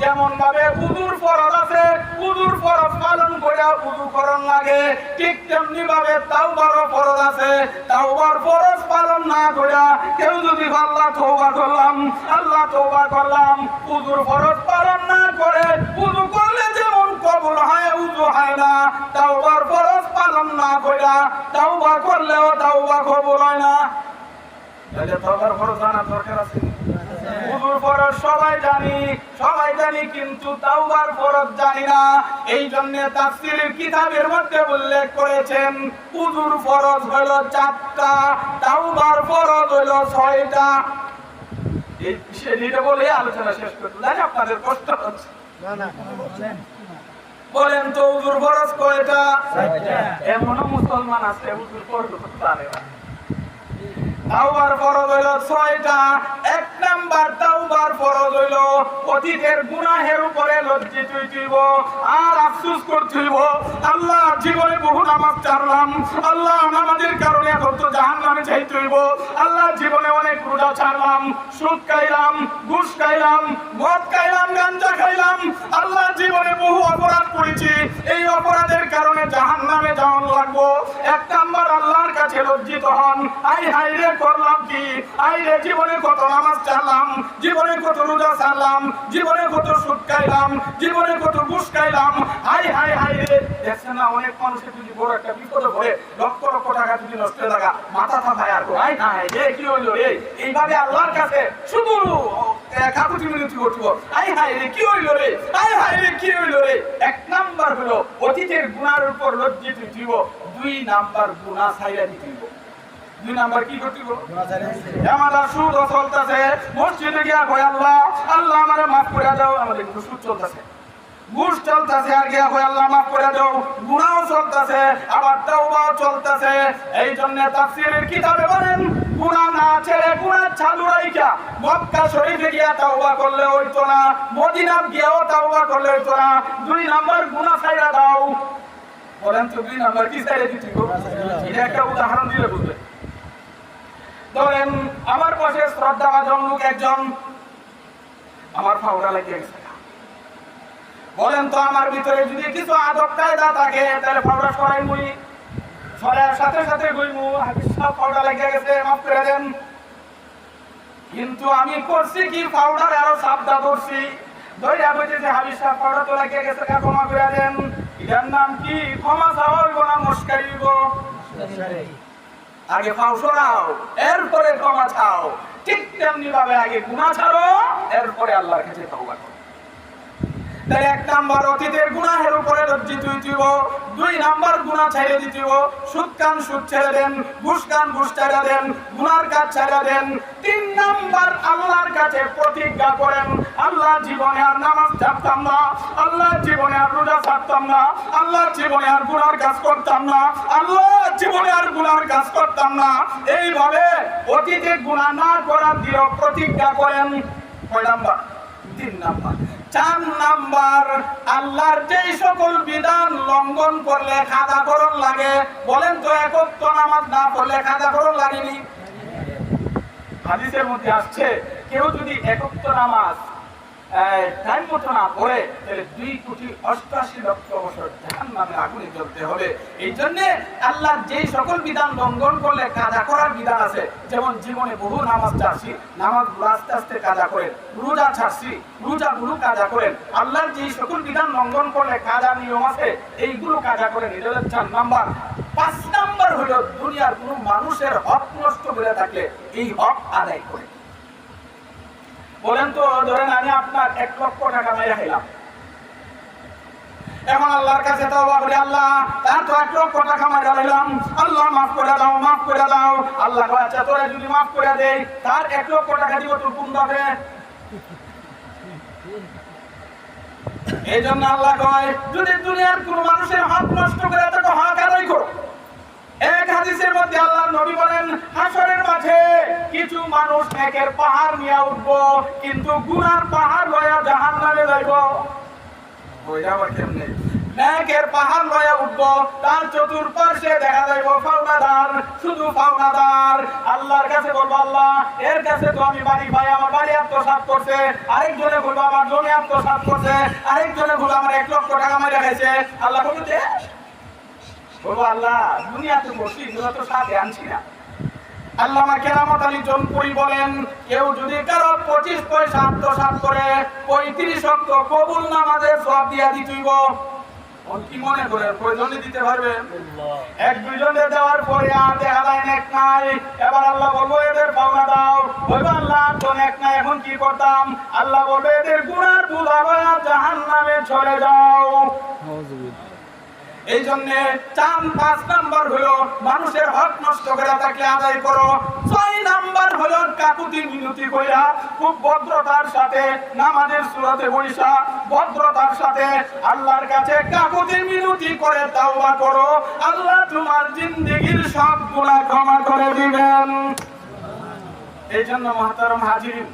S1: যেমন ভাবে উযুর ফরজ আছে, উযুর ফরজ পালন কইরা উযু করন লাগে, ঠিক তেমনি ভাবে তাওবারও ফরজ আছে, তাওবার ফরজ পালন না কইরা কেউ যদি আল্লাহ তওবা করলাম, আল্লাহ তওবা করলাম, উযুর ফরজ পালন না করে উযু করলে যেমন কবুল হয়, উযু হয় না। তাওবার ফরজ পালন না কইরা তাওবা করলেও তাওবা কবুল হয় না। তাহলে তাওবার ফরজ জানার দরকার আছে। উযুর ফরজ সবাই জানি, সবাই জানি, কিন্তু তাওবার ফরজ জানি না। এই জন্য তাফসীরের কিতাবের মধ্যে উল্লেখ করেছেন উযুর ফরজ হলো ৪টা, তাওবার ফরজ হলো ৬টা। এই সেটা বলে আলোচনা শেষ করতে জানি আপনাদের কষ্ট হচ্ছে। বলেন তো উযুর ফরজ কয়টা? ৬টা। এমনও মুসলমান আছে উযুর ফরজ করতে পারে না। তাওবার ফরজ হইল ৬টা। ১ নাম্বার তাওবার ফরজ হইল অতীতের গুনাহের উপরে লজ্জিত হইব আর আফসোস করতে হইব, আল্লাহ জীবনে বহু নামাজ ছাড়লাম, আল্লাহ নামাজের কারণে এখন তো জাহান্নামে যাইতে হইব, আল্লাহ জীবনে অনেক রোজা ছাড়লাম, সুদ খাইলাম, ঘুষ খাইলাম, মদ খাইলাম, গাঞ্জা খাইলাম, আল্লাহ জীবনে বহু অপরাধ করেছি, এই অপরাধের কারণে জাহান্নামে যাওয়ার লাগবো। ১ নাম্বার আল্লাহর কাছে লজ্জিত হন, আই হাই রে করলাম কি, আই রে জীবনে কত নামাজ ছাড়লাম, জীবনে কত রোজা ছাড়লাম, জীবনে কত সুদ খাইলাম, জীবনে কত ঘুষ খাইলাম, হাই হাই হাই রে। দেখছেন না অনেক মানুষের যদি বড় একটা বিপদে পড়ে লক্ষ লক্ষ টাকা যদি নষ্ট হয়ে থাকা, মাথা থাকায় আর হাই হাই রে কি হইলো রে, এইভাবে আল্লাহর কাছে শুধু কাকুতি মিনতি করবো, হাই হাই রে কি হইলো রে, হাই হাই রে কি হইলো রে। ১ নাম্বার হলো অতীতের গুনার উপর লজ্জিত হইব, ২ নাম্বার গুনাহ ছাইড়া দিতে হইব। 2 নাম্বার কি করতে গো আমাদের সুদ চলতেছে মসজিদে গিয়া কই আল্লাহ আল্লাহ আমারে maaf করে দাও আমাদের কিন্তু সুদ চলতেছে ঘুষ চলতেছে আর গিয়া কই আল্লাহ maaf করে দাও গুনাহ চলতেছে আবার তাওবা চলতেছে এই জন্য তাফসীরের কিতাবে বলেন গুনাহ না ছেড়ে গুনাহ চালু রাইখা মক্কা শরীফে গিয়া তাওবা করলে হইতো না মদিনা গিয়াও তাওবা করলে হইতো না 2 নাম্বার গুনাহ ছাইড়া দাও বলেন তো 2 নাম্বার কি ছাইড়া দিতে গো এটা একটা উদাহরণ দিলে বুঝবে ধরেন আমার পাশে শ্রদ্ধাভাজন লোক একজন আমার ফাউরা লাগিয়ে গেছে বলেন তো আমার ভিতরে যদি কিছু আদব কায়দা থাকে তাহলে ফাউরা সরাই মুই সরার সাথে সাথে কইমু হাবিব সাহেব ফাউরা লাগিয়ে গেছে maaf করে দেন কিন্তু আমি করছি কি ফাউডার আরো সাবধান করছি দইরা কইতেছে হাবিব সাহেব ফাউরা তো লাগিয়ে গেছে ক্ষমা করে দেন এটার নাম কি ক্ষমা চাওয়া হইব না মুশকারি হইব আগে পাও সরাও এরপরে ক্ষমা চাও ঠিক তেমনি ভাবে আগে গুনাহ ছাড়ো এরপরে আল্লাহর কাছে তওবা করো তাই 1 নাম্বার অতীতের গুনাহের উপরে লজ্জিত হইতিব 2 নাম্বার গুনাহ ছেড়ে দিতিব সুদ কান সুদ ছেড়ে দেন ঘুষ কান ঘুষ ছেড়ে দেন গুনার কাজ ছেড়ে দেন 3 নাম্বার আল্লাহর কাছে প্রতিজ্ঞা করেন আল্লাহ জীবনে আর নামাজ ছাড়তাম না আল্লাহ জীবনে আর রোজা ছাড়তাম না আল্লাহ জীবনে আর গুনার কাজ করতাম না আল্লাহ জীবনে আর গুনার কাজ করতাম না এইভাবে অতীতে গুনাহ না করার দৃঢ় প্রতিজ্ঞা করেন কয় নাম্বার 3 নাম্বার 4 নাম্বার আল্লাহর যেই সকল বিধান লঙ্ঘন করলে কাজা করণ লাগে বলেন তো এক ওয়াক্ত নামাজ না পড়লে কাজা করণ লাগেনি হাদিসের মধ্যে আসছে কেউ যদি এক ওয়াক্ত নামাজ টাইম মতো না পড়ে তাহলে 2,88,00,000 বছর জাহান্নামে আগুনে জ্বলতে হবে এই জন্য আল্লাহর যেই সকল বিধান লঙ্ঘন করলে কাজা করার বিধান আছে যেমন জীবনে বহু নামাজ ছাড়ছি নামাজগুলো আস্তে আস্তে কাজা করেন রোজা ছাড়ছি রোজাগুলো কাজা করেন আল্লাহর যেই সকল বিধান লঙ্ঘন করলে কাজা নিয়ম আছে এইগুলো কাজা করেন এটা হলো 4 নাম্বার 5 নাম্বার হলো দুনিয়ার কোনো মানুষের হক নষ্ট করে থাকলে এই হক আদায় করে বলেন তো ধরেন আমি আপনার 1 লক্ষ টাকা মেরে খাইলাম এখন আল্লাহর কাছে তওবা করি আল্লাহ তার তো 1 লক্ষ টাকা মেরে খাইলাম আল্লাহ maaf করে দাও maaf করে দাও আল্লাহ কয় আচ্ছা তোরে যদি maaf করে দেই তার 1 লক্ষ টাকা দিব তোর কোন হবে এইজন্য আল্লাহ কয় যদি দুনিয়ার কোন মানুষের হক নষ্ট করে থাকো হক আদায় করো এক হাদিসের মধ্যে আল্লাহর নবী বলেন হাশরের মাঠে কিছু মানুষ নেকের পাহাড় নিয়ে উঠবো কিন্তু গুনার পাহাড় লয়া জাহান্নামে যাইব ওইটা আবার কেমনে নেকের পাহাড় লয়া উঠবো তার চতুর্পার্শ্বে দেখা যাইব ফাওনাদার শুধু ফাওনাদার আল্লাহর কাছে বলবো আল্লাহ এর কাছে তো আমি বাড়ি ভাই আমার বাড়ি আত্মসাৎ করছে আরেকজনে বলবো আমার জমি আত্মসাৎ করছে আরেকজনে বলবো আমার 1 লক্ষ টাকা মেরে খাইছে আল্লাহ বলতে বলবো আল্লাহ দুনিয়াতে বসি এগুলো তো সাথে আনছি না আল্লামা কেরামত আলী জনপুরি বলেন কেউ যদি কারো 25 পয়সা আত্মসাৎ করে 35 ওয়াক্ত কবুল নামাজের সওয়াব দিয়া দিতেইব কি মনে করে প্রয়োজনে দিতে পারবে 1-2 জনের দেওয়ার পরে আর দেখা যায় নেক নাই এবার আল্লাহ বলবো এদের পাওনা দাও বলবো আল্লাহ তো নেক নাই এখন কি করতাম আল্লাহ বলবে এদের গুনার বোঝা লয়া জাহান্নামে চলে যাও এই জন্য 4-5 নাম্বার হলো মানুষের হক নষ্ট করে থাকলে আদায় করো 6 নাম্বার হলো কাকুতি মিনতি কইরা খুব ভদ্রতার সাথে নামাজের সুরাতে বইসা ভদ্রতার সাথে আল্লাহর কাছে কাকুতি মিনতি করে তাওবা করো আল্লাহ তোমার জিন্দেগীর সব গুনাহ ক্ষমা করে দিবেন এই জন্য মুহতারাম হাজিরিন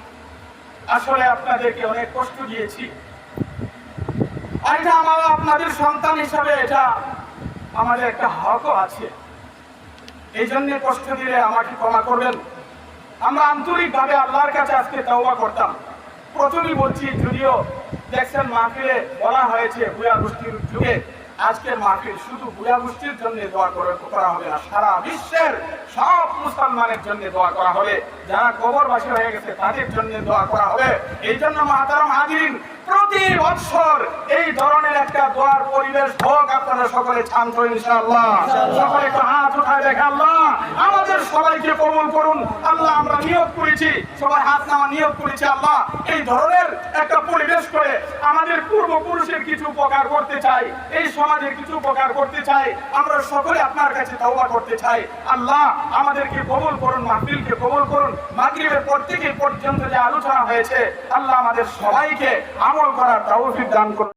S1: আসলে আপনাদেরকে অনেক কষ্ট দিয়েছি এটা আমার আপনাদের সন্তান হিসাবে এটা আমাদের একটা হকও আছে এই জন্য কষ্ট দিলে আমাকে ক্ষমা করবেন আমরা আন্তরিকভাবে আল্লাহর কাছে আজকে তওবা করতাম প্রথমেই বলছি যদিও দেখছেন মাহফিলে বলা হয়েছে বুয়া গোষ্ঠীর যুগে আজকের মাহফিল শুধু বুয়া গোষ্ঠীর জন্য দোয়া করা হবে না সারা বিশ্বের সব মুসলমানের জন্য দোয়া করা হবে যারা কবরবাসী হয়ে গেছে তাদের জন্য দোয়া করা হবে এই জন্য মুহতারাম হাজিরিন প্রতি বছর এই ধরনের একটা দোয়ার পরিবেশ হোক, আপনারা সকলে শান্ত ইনশাআল্লাহ। সকলে একটু হাত উঠায় দেখে আল্লাহ আমাদের সবাইকে কবুল করুন। আল্লাহ আমরা নিয়ত করেছি, সবাই হাত নামা নিয়ত করেছি, আল্লাহ এই ধরনের একটা পরিবেশ করে আমাদের পূর্বপুরুষের কিছু উপকার করতে চাই, এই সমাজের কিছু উপকার করতে চাই। আমরা সকলে আপনার কাছে তওবা করতে চাই। আল্লাহ আমাদেরকে কবুল করুন, মাহফিলকে কবুল করুন। মাগরিবের পর থেকে পর্যন্ত যে আলোচনা হয়েছে, আল্লাহ আমাদের সবাইকে আমল করার তৌফিক দান করুন।